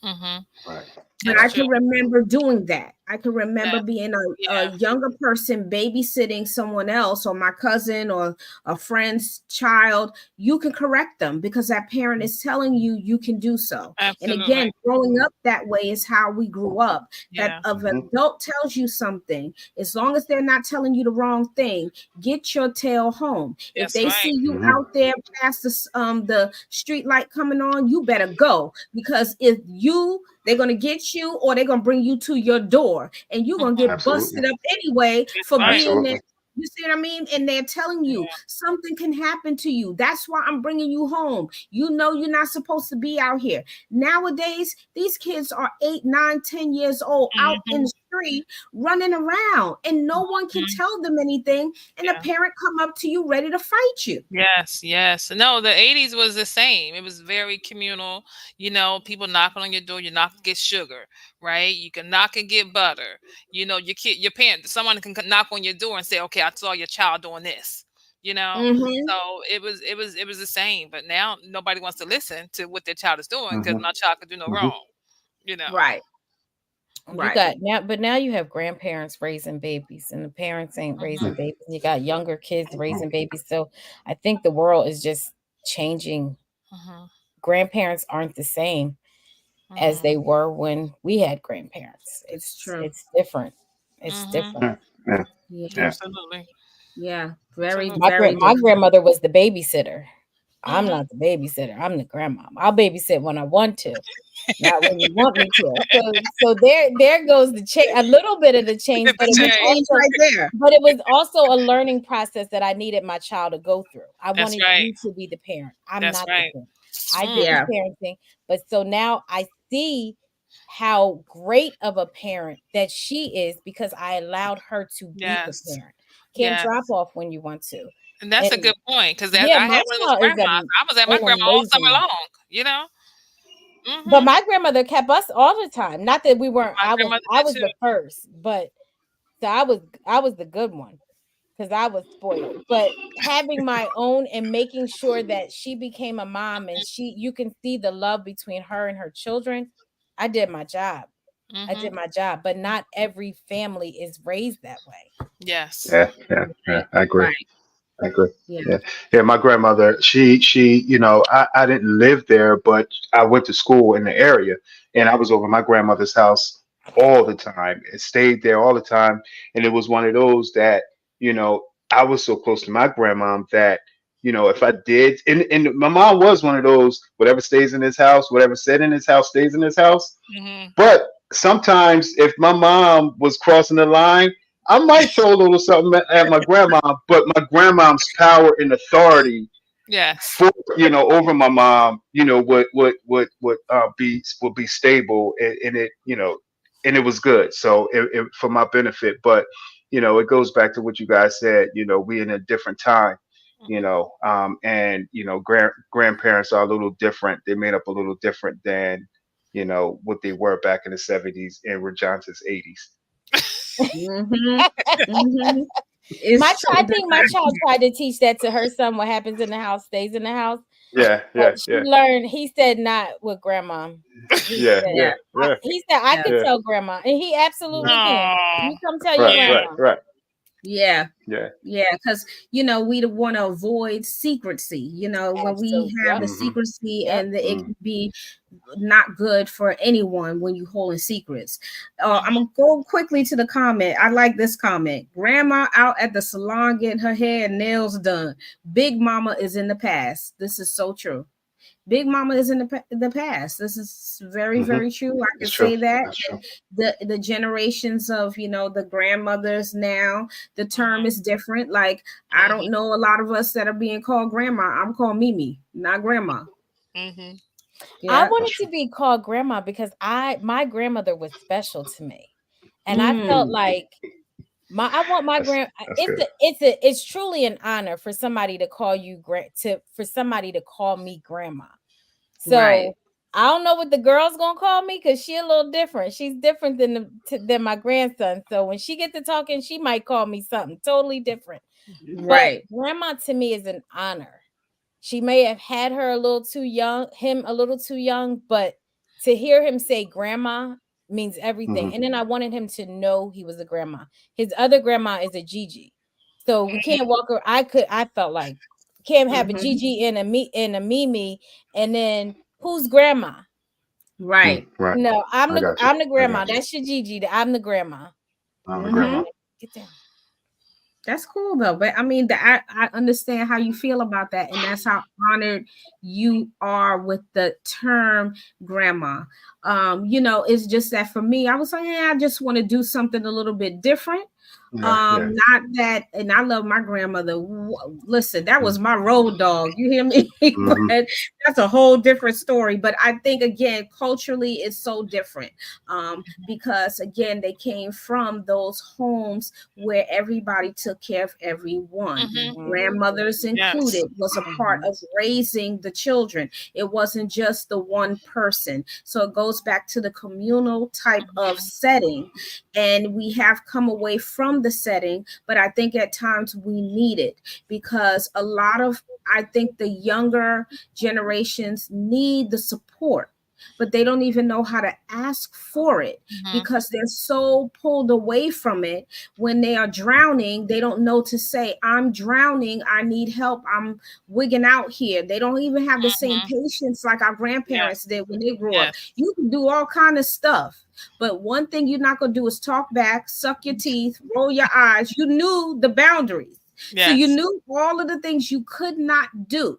Right.
But I can remember doing that. I can remember being a
Yeah.
younger person babysitting someone else or my cousin or a friend's child. You can correct them because that parent is telling you you can do so. And
Absolutely.
again, growing up that way is how we grew up. That
Yeah.
if an adult tells you something, as long as they're not telling you the wrong thing, get your tail home. If
That's
they
right.
see you
Mhm.
out there past the street light coming on, you better go because they're going to get you or they're going to bring you to your door and you're going to get
Absolutely.
busted up anyway
That's
for
right.
being there.
Absolutely.
You see what I mean? And they're telling you something can happen to you. That's why I'm bringing you home. You know you're not supposed to be out here. Nowadays, these kids are 8, 9, 10 years old out in the street running around, and no one can tell them anything, and a
Yeah.
parent come up to you ready to fight you.
Yes, yes. No, the 80s was the same. It was very communal. People knocking on your door. You knock and get sugar, right? You can knock and get butter. Your parent, someone can knock on your door and say, "Okay, I saw your child doing this."
Mm-hmm.
So it was the same. But now nobody wants to listen to what their child is doing because
Hmm.
my child could do no
Hmm.
wrong. You know.
Right.
You
Right.
got now, but now you have grandparents raising babies, and the parents ain't raising
Hmm.
babies. You got younger kids raising babies. So I think the world is just changing.
Hmm.
Grandparents aren't the same as
Hmm.
they were when we had grandparents.
It's true.
It's different. It's
Hmm.
different.
Yeah, yeah,
Yeah.
yeah.
Absolutely.
Yeah. Very,
Absolutely.
very
My
different.
grandmother was the babysitter. I'm
Hmm.
not the babysitter. I'm the grandma. I'll babysit when I want to, not when you want me to. So there goes the change, a little bit of the change,
It's
but
a
it was
change.
Change
also
right there.
a learning process that I needed my child to go through. I
That's
wanted
right.
you to be the parent. I'm
That's
not the
right.
parent. I did the
Mm.
Yeah.
parenting, but so now I see how great of a parent that she is because I allowed her to be the
Yes.
parent. Can't
Yes.
drop off when you want to.
And that's a
And
good point because
yeah,
I
my
had one of those
child is
grandmas. I was at my
an
grandma all summer
amazing.
long. You know.
But
Hmm.
my grandmother kept us all the time. Not that we weren't.
My grandmother
I
did
was
too.
the first, but so I was the good one because I was spoiled. But having my own and making sure that she became a mom and you can see the love between her and her children. I did my job. I
Hmm.
did my job, but not every family is raised that way.
Yes.
Yeah, yeah, yeah.
Right.
I agree.
Right.
I agree.
Yeah.
Yeah, yeah. My grandmother, I didn't live there, but I went to school in the area, and I was over my grandmother's house all the time. And stayed there all the time, and it was one of those that, you know, I was so close to my grandmom that, if I did, and my mom was one of those, whatever stays in this house, whatever said in this house stays in this house.
Hmm.
But sometimes, if my mom was crossing the line, I might throw a little something at my grandma. But my grandmom's power and authority
Yes.
for, over my mom, would be stable, and it, and it was good. So it for my benefit. But it goes back to what you guys said. We in a different time.
Hmm.
And grandparents are a little different. They made up a little different than what they were back in the '70s and Rajanta's '80s.
Mm-hmm. Mm-hmm. It's
I
true.
think my child tried to teach that to her son. What happens in the house stays in the house.
Yeah,
But
yeah,
she
yeah,
learned. He said not with grandma. He
yeah,
said.
yeah,
Yeah.
yeah,
He said I
Yeah.
could
yeah.
tell grandma, and he
Mhm.
absolutely can.
Oh.
You come tell your
Right,
Yeah.
right,
grandma.
right.
Yeah.
Yeah.
Yeah, because we want to avoid secrecy. When we
Absolutely.
have
Yep.
the
Hmm.
secrecy,
Yep.
and it
Mm.
can be not good for anyone when you holding secrets. I'm
Hmm.
gonna go quickly to the comment. I like this comment. Grandma out at the salon getting her hair and nails done. Big mama is in the past. This is so true. Big Mama is in the past. This is very,
Hmm.
very true. I can
That's true.
say that.
That's true.
The generations of the grandmothers now, the term
Hmm.
is different. Like, I
Hmm.
don't know a lot of us that are being called grandma. I'm called Mimi, not grandma.
Hmm.
I
Yeah.
That's
wanted
true.
to be called grandma because my grandmother was special to me, and I felt
Mm,
like I want my
That's
grand.
that's good.
It's truly an honor for somebody to call you for somebody to call me grandma.
right.
So I don't know what the girl's gonna call me because she a little different. She's different than my grandson. So when she gets to talking, she might call me something totally different. But
Right.
grandma to me is an honor. She may have had her a little too young, him a little too young, but to hear him say grandma means everything.
Hmm.
And then I wanted him to know he was a grandma. His other grandma is a Gigi. So we can't walk her. I felt like can't have a
Hmm.
Gigi and a Mimi, and then who's grandma?
Right.
Right.
No,
I got you.
I'm the
I
grandma.
got you.
That's your Gigi. I'm the grandma.
I'm the
Hmm.
grandma.
Get down.
That's cool though. But I mean, I understand how you feel about that, and that's how honored you are with the term grandma. It's just that for me, I was like, yeah, I just want to do something a little bit different.
Yeah, yeah.
Not that, and I love my grandmother. Listen, that was my road dog. You hear me?
Mm-hmm.
But that's a whole different story. But I think again, culturally, it's so different. Because again, they came from those homes where everybody took care of everyone.
Mm-hmm.
Grandmothers
Yes.
included was a part of raising the children. It wasn't just the one person. So it goes back to the communal type of setting, and we have come away from the setting, but I think at times we need it because a lot of, I think the younger generations need the support, but they don't even know how to ask for it
Mm-hmm.
because they're so pulled away from it. When they are drowning, they don't know to say, I'm drowning, I need help, I'm wigging out here. They don't even have the same
Mm-hmm.
patience like our
Yeah.
grandparents did when they grew up.
Yes.
You can do all kind of stuff, but one thing you're not going to do is talk back, suck your teeth, roll your eyes. You knew the boundaries. So you
Yes.
knew all of the things you could not do,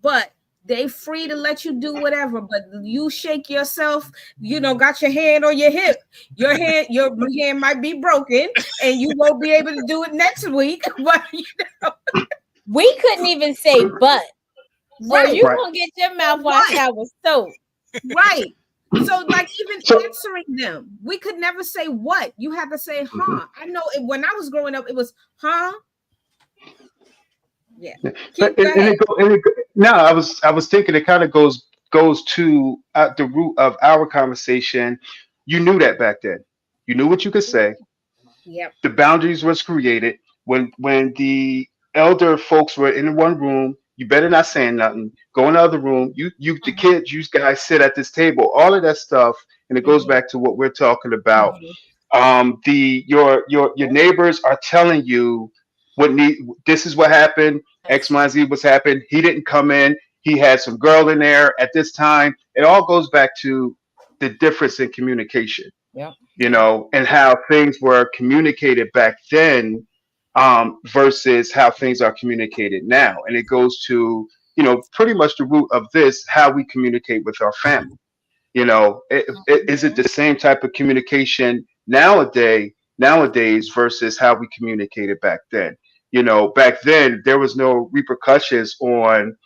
but they free to let you do whatever. But you shake yourself, got your hand on your hip. Your hand might be broken and you won't be able to do it next week. But
We couldn't even say but, or
right,
you
Right.
gonna get your mouth washed
right,
out with soap.
right. So, like, even
So,
answering them, we could never say what. You had to say,
mhm.
huh. I know when I was growing up, it was, huh? Yeah.
But
Keep go
and
ahead.
no, I was thinking it kind of goes to the root of our conversation. You knew that back then. You knew what you could say.
Yep.
The boundaries was created when the elder folks were in one room. You better not saying nothing. Go in the other room. You the
Mm-hmm.
kids, you guys sit at this table. All of that stuff, and it goes
Mm-hmm.
back to what we're talking about.
Mm-hmm.
Your neighbors are telling you what need. This is what happened. X,
Yes.
Y, Z was happened. He didn't come in. He had some girl in there at this time. It all goes back to the difference in communication,
Yep.
Yeah.
and how things were communicated back then, versus how things are communicated now. And it goes to, pretty much the root of this, how we communicate with our family. Is it the same type of communication nowadays versus how we communicated back then? Back then there was no repercussions on,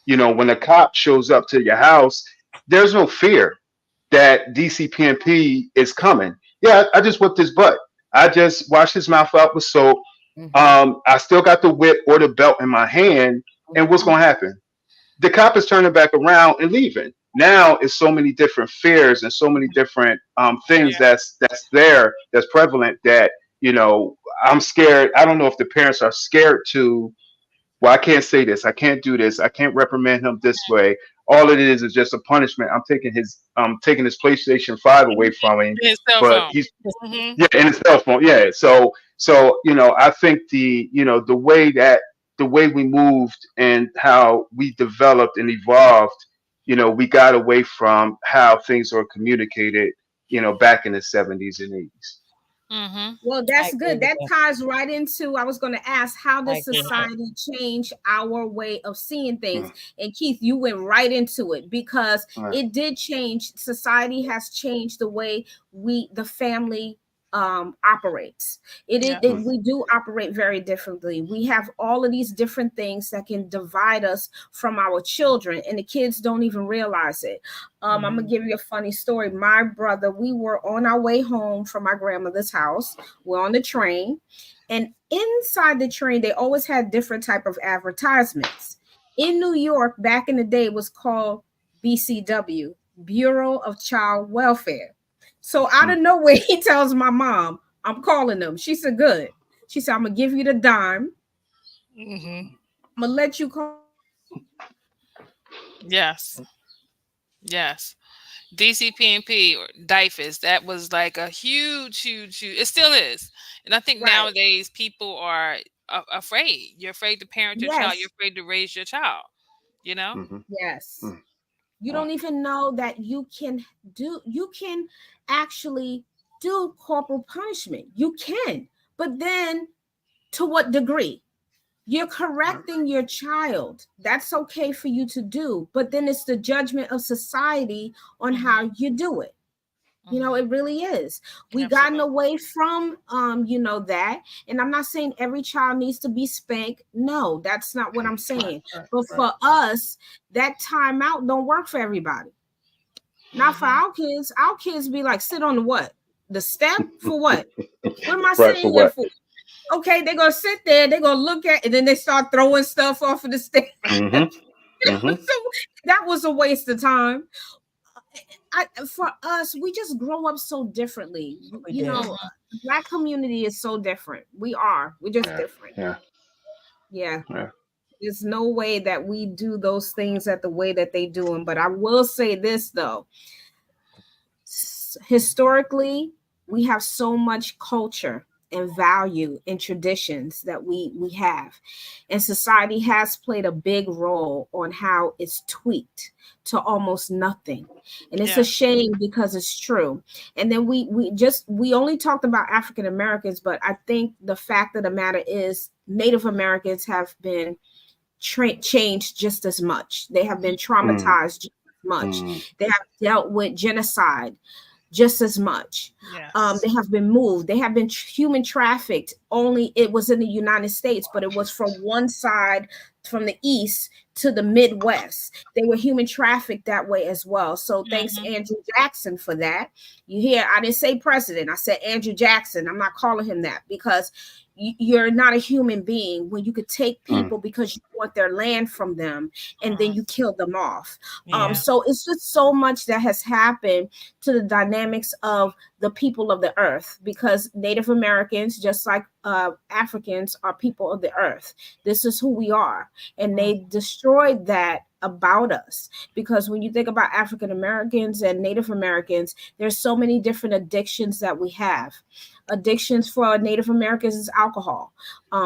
when a cop shows up to your house, there's no fear that DCPMP is coming. Yeah, I just whipped his butt. I just washed his mouth out with soap.
Mm-hmm.
I still got the whip or the belt in my hand. And what's
Mm-hmm.
going to happen? The cop is turning back around and leaving. Now it's so many different fears and so many different things
Yeah.
that's there, that's prevalent, that I'm scared. I don't know if the parents are scared to, well, I can't say this, I can't do this, I can't reprimand him this way. All it is just a punishment. I'm taking his PlayStation 5 away from him,
His cell
but
phone.
he's,
Mm-hmm.
yeah, and his cell phone. Yeah. So I think the way we moved and how we developed and evolved, we got away from how things were communicated, back in the 70s and 80s.
Mm-hmm.
Well,
I
that's
agree
good.
with
That
that.
ties right into, I was going to ask, how
I
does
agree with that.
society change our way of seeing things?
Mm,
And Keith, you went right into it because
right.
it did change. Society has changed the way the family operates.
Yes.
Mm,
We do operate very differently. We have all of these different things that can divide us from our children, and the kids don't even realize it. I'm gonna
Mm-hmm.
give you a funny story. My brother, we were on our way home from my grandmother's house. We're on the train, and inside the train, they always had different type of advertisements. In New York, back in the day, it was called BCW, Bureau of Child Welfare. So out
mm,
of nowhere, he tells my mom, "I'm calling them." She said, "Good." She said, "I'm gonna give you the dime.
Mm-hmm.
I'm gonna let you call."
Yes. Yes. DCPNP or DIFUS, that was like a huge, huge, huge. It still is, and I think
Right.
nowadays people are afraid. You're afraid to parent your child. You're
Yes.
afraid to raise your child. You know.
mhm,
Yes.
mm,
You
uh,
don't even know that you can actually do corporal punishment. You can, but then to what degree? You're correcting your child. That's okay for you to do, but then it's the judgment of society on
Mm-hmm.
how you do it. You know, it really is. We gotten
Absolutely.
away from that. And I'm not saying every child needs to be spanked. No, that's not what I'm saying. But for us, that timeout don't work for everybody. Not for our kids. Our kids be like, sit on the what? The step for what? What am I
Right, for
sitting here
what?
for? Okay, they're gonna sit there, they're gonna look at, and then they start throwing stuff off of the stairs. So that was a waste of time. For us, we just grow up so differently. You know, the Black community is so different. We're just different.
Yeah.
Yeah.
Yeah.
There's no way that we do those things at the way that they do them. But I will say this though. Historically, we have so much culture and value and traditions that we have, and society has played a big role on how it's tweaked to almost nothing. And it's a shame because it's true. And then we only talked about African Americans, but I think the fact of the matter is Native Americans have been changed just as much. They have been traumatized just as much. They have dealt with genocide just as much. They have been moved. They have been human trafficked. Only it was in the United States, but it was from one side, from the east to the Midwest. They were human trafficked that way as well. So thanks Andrew Jackson for that. You hear, I didn't say president. I said Andrew Jackson. I'm not calling him that because you're not a human being when you could take people because you want their land from them and then you kill them off. So it's just so much that has happened to the dynamics of the people of the earth, because Native Americans, just like Africans, are people of the earth. This is who we are. And they destroyed that about us, because when you think about African Americans and Native Americans, there's so many different addictions that we have. Addictions for Native Americans is alcohol.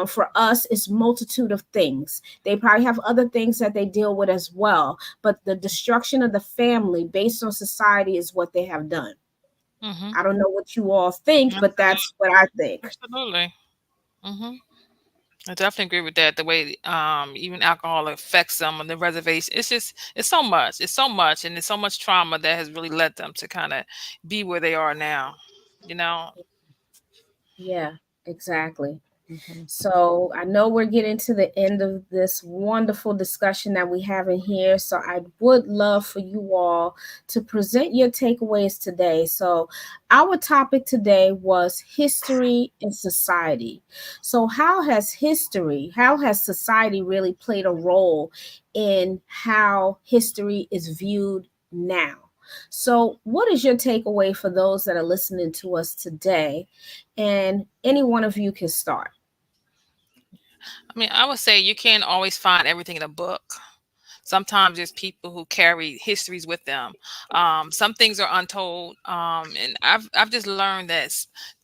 For us, it's multitude of things. They probably have other things that they deal with as well, but the destruction of the family based on society is what they have done. I don't know what you all think, but that's what I think.
Absolutely. I definitely agree with that. The way even alcohol affects them on the reservation. It's so much. It's so much, and it's so much trauma that has really led them to kind of be where they are now. You know.
Yeah, exactly. So I know we're getting to the end of this wonderful discussion that we have in here. So I would love for you all to present your takeaways today. So our topic today was history and society. So how has society really played a role in how history is viewed now? So what is your takeaway for those that are listening to us today? And any one of you can start.
I mean, I would say you can't always find everything in a book. Sometimes there's people who carry histories with them. Some things are untold, and I've just learned that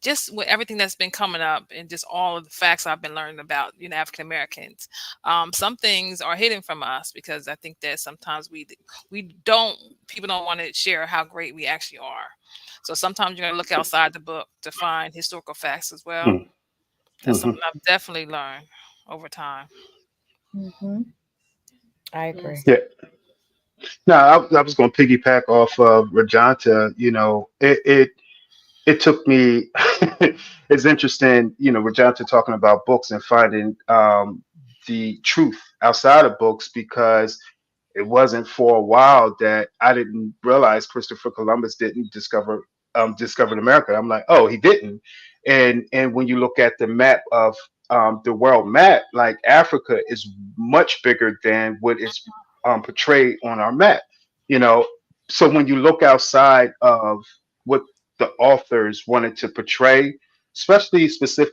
just with everything that's been coming up and just all of the facts I've been learning about, African Americans. Some things are hidden from us because I think that sometimes people don't want to share how great we actually are. So sometimes you're gonna look outside the book to find historical facts as well. That's something I've definitely learned over time.
I agree.
Yeah. No, I was going to piggyback off of Rajanta. It took me. It's interesting, Rajanta talking about books and finding the truth outside of books, because it wasn't for a while that I didn't realize Christopher Columbus didn't discovered America. I'm like, oh, he didn't. And when you look at the map of the world map, like Africa is much bigger than what is portrayed on our map. You know, so when you look outside of what the authors wanted to portray, especially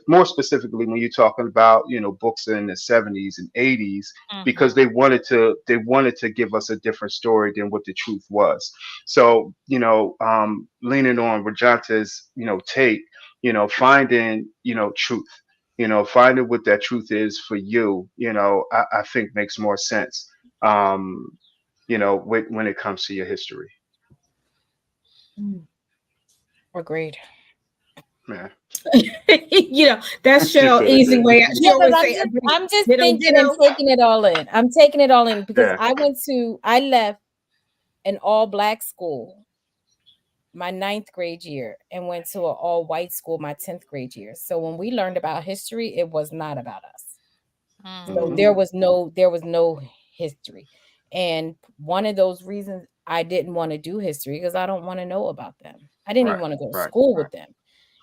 more specifically when you're talking about books in the 70s and 80s, because they wanted to give us a different story than what the truth was. So leaning on Rajanta's take, finding truth, finding what that truth is for you, I think makes more sense. When it comes to your history.
Agreed.
Yeah.
That's
She
Cheryl
said it
easy
did.
way. She
Yeah, but
always say,
I'm just
ditto,
thinking and
ditto.
taking it all in. I'm taking it all in because
Yeah.
I left an all black school my 9th grade year and went to an all-white school my 10th grade year. So when we learned about history, it was not about us. So
Mm.
there was no history. And one of those reasons I didn't want to do history because I don't want to know about them. I didn't even
Right.
want to go to
Right.
school
Right.
with them.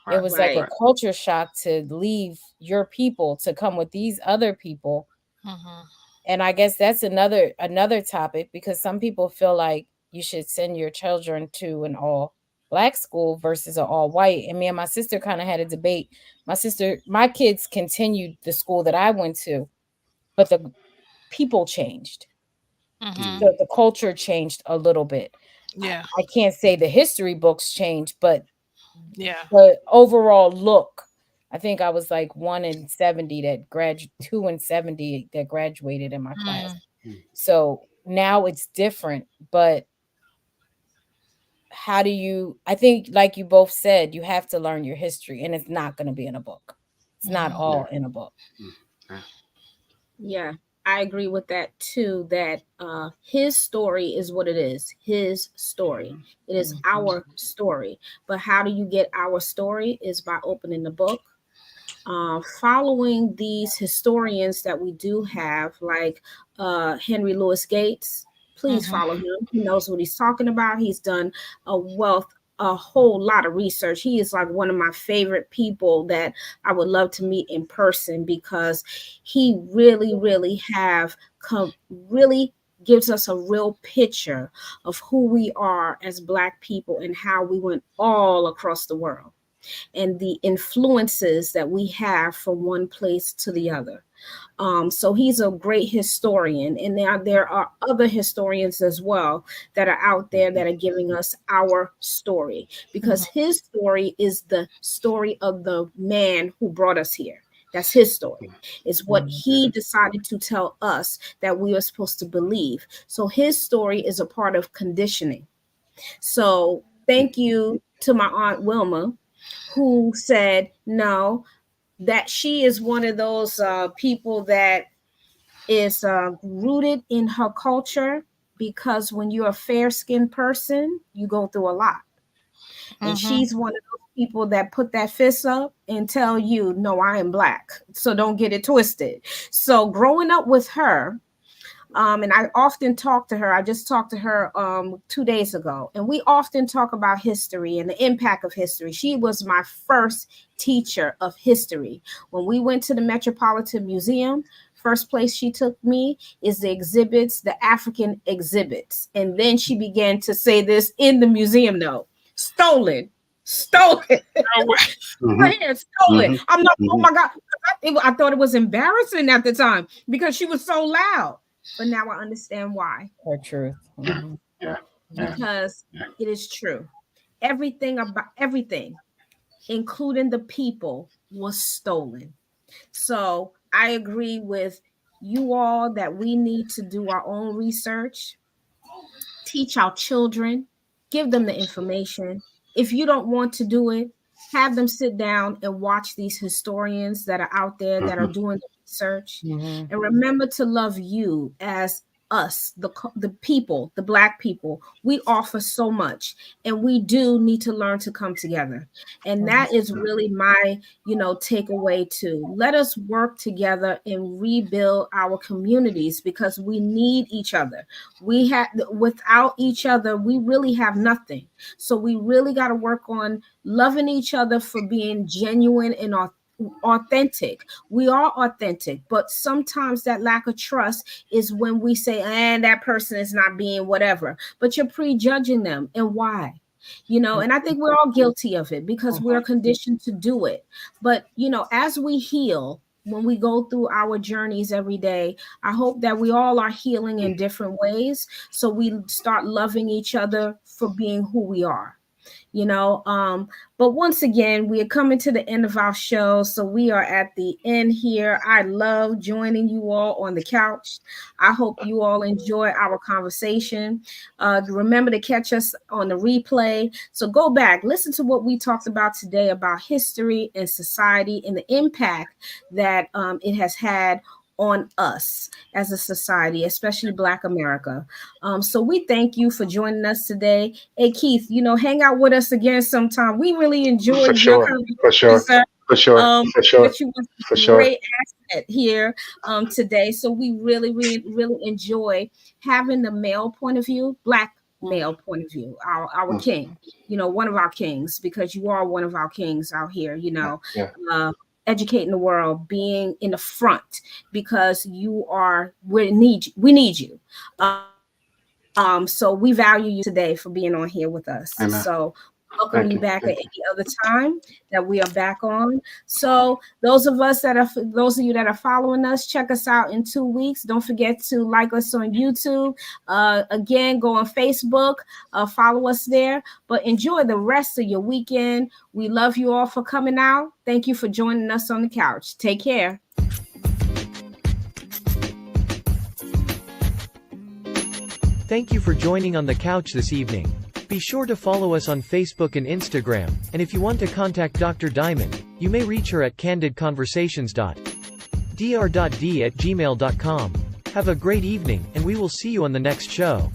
It
Right.
was like a
Right.
Right.
culture shock to leave your people to come with these other people.
Mhm.
And I guess that's another topic because some people feel like you should send your children to an all black school versus an all white. And me and my sister kind of had a debate. My kids continued the school that I went to, but the people changed.
Mhm.
The culture changed a little bit. I,
Yeah.
I can't say the history books changed, but
Yeah.
the overall look. I think I was like 1 in 70 2 in 70 that graduated in my class.
Mm.
Mm.
So now it's different, but how do you, I think, like you both said, you have to learn your history, and it's not going to be in a book. It's not
Mhm.
Yeah.
all in a book.
Mm. Yeah.
Yeah, I agree with that too. That his story is what it is. His story. It is
Mhm.
our story. But how do you get our story? Is by opening the book, following these historians that we do have, like Henry Louis Gates. Please
Mhm.
follow him. He knows what he's talking about. He's done a whole lot of research. He is like one of my favorite people that I would love to meet in person because he really, really have come really gives us a real picture of who we are as Black people and how we went all across the world and the influences that we have from one place to the other. So he's a great historian, and there are other historians as well that are out there
Mhm.
that are giving us our story because
Mhm.
his story is the story of the man who brought us here. That's his story.
Yeah.
It's what
Mhm.
Yeah.
he decided to tell us that we are supposed to believe. So his story is a part of conditioning. So thank you to my Aunt Wilma, who said no, that she is one of those people that is rooted in her culture because when you're a fair skinned person, you go through a lot. And
Mhm.
she's one of those people that put that fist up and tell you, no, I am Black. So don't get it twisted. So growing up with her, and I often talk to her. I just talked to her 2 days ago, and we often talk about history and the impact of history. She was my first teacher of history. When we went to the Metropolitan Museum, first place she took me is the exhibits, the African exhibits. And then she began to say this in the museum note: stolen, stolen.
Oh, well.
Mhm.
Right here, stolen.
Mhm.
I'm not, oh
Mhm.
my God. I thought it was embarrassing at the time because she was so loud. But now I understand why.
Her truth.
Yeah.
Mhm.
Yeah. Yeah.
Because
Yeah.
it is true. Everything about everything, including the people, was stolen. So I agree with you all that we need to do our own research, teach our children, give them the information. If you don't want to do it, have them sit down and watch these historians that are out there that are
Mhm.
doing the research.
Mhm.
And remember to love you as us, the people, the Black people. We offer so much, and we do need to learn to come together. And
Mhm.
that is really my, takeaway too. Let us work together and rebuild our communities because we need each other. We have Without each other we really have nothing. So we really got to work on loving each other for being genuine and authentic. We are authentic, but sometimes that lack of trust is when we say, and that person is not being whatever, but you're prejudging them. And why? And I think we're all guilty of it because we're conditioned to do it. But as we heal, when we go through our journeys every day, I hope that we all are healing in different ways. So we start loving each other for being who we are you know but once again, we are coming to the end of our show, so we are at the end here. I love joining you all on the couch. I hope you all enjoy our conversation. Remember to catch us on the replay, so go back, listen to what we talked about today about history and society and the impact that it has had on us as a society, especially Black America. So we thank you for joining us today. Hey, Keith, hang out with us again sometime. We really
For
enjoyed your
sure, for
conversation,
sure,
sir.
for sure, for sure,
But you was
for
a
sure.
great asset here today. So we really, really, really enjoy having the male point of view, Black male point of view, our
Mm,
king, one of our kings, because you are one of our kings out here,
yeah, yeah.
educating the world, being in the front, because we need you. So we value you today for being on here with us.
Amen.
So welcome
Thank
you
you.
back at
Thank you.
any other time that we are back on. So those of you that are following us, check us out in 2 weeks. Don't forget to like us on YouTube. Again, go on Facebook, follow us there. But enjoy the rest of your weekend. We love you all for coming out. Thank you for joining us on the couch. Take care.
Thank you for joining on the couch this evening. Be sure to follow us on Facebook and Instagram, and if you want to contact Dr. Diamond, you may reach her at candidconversations.dr.d@gmail.com. Have a great evening, and we will see you on the next show.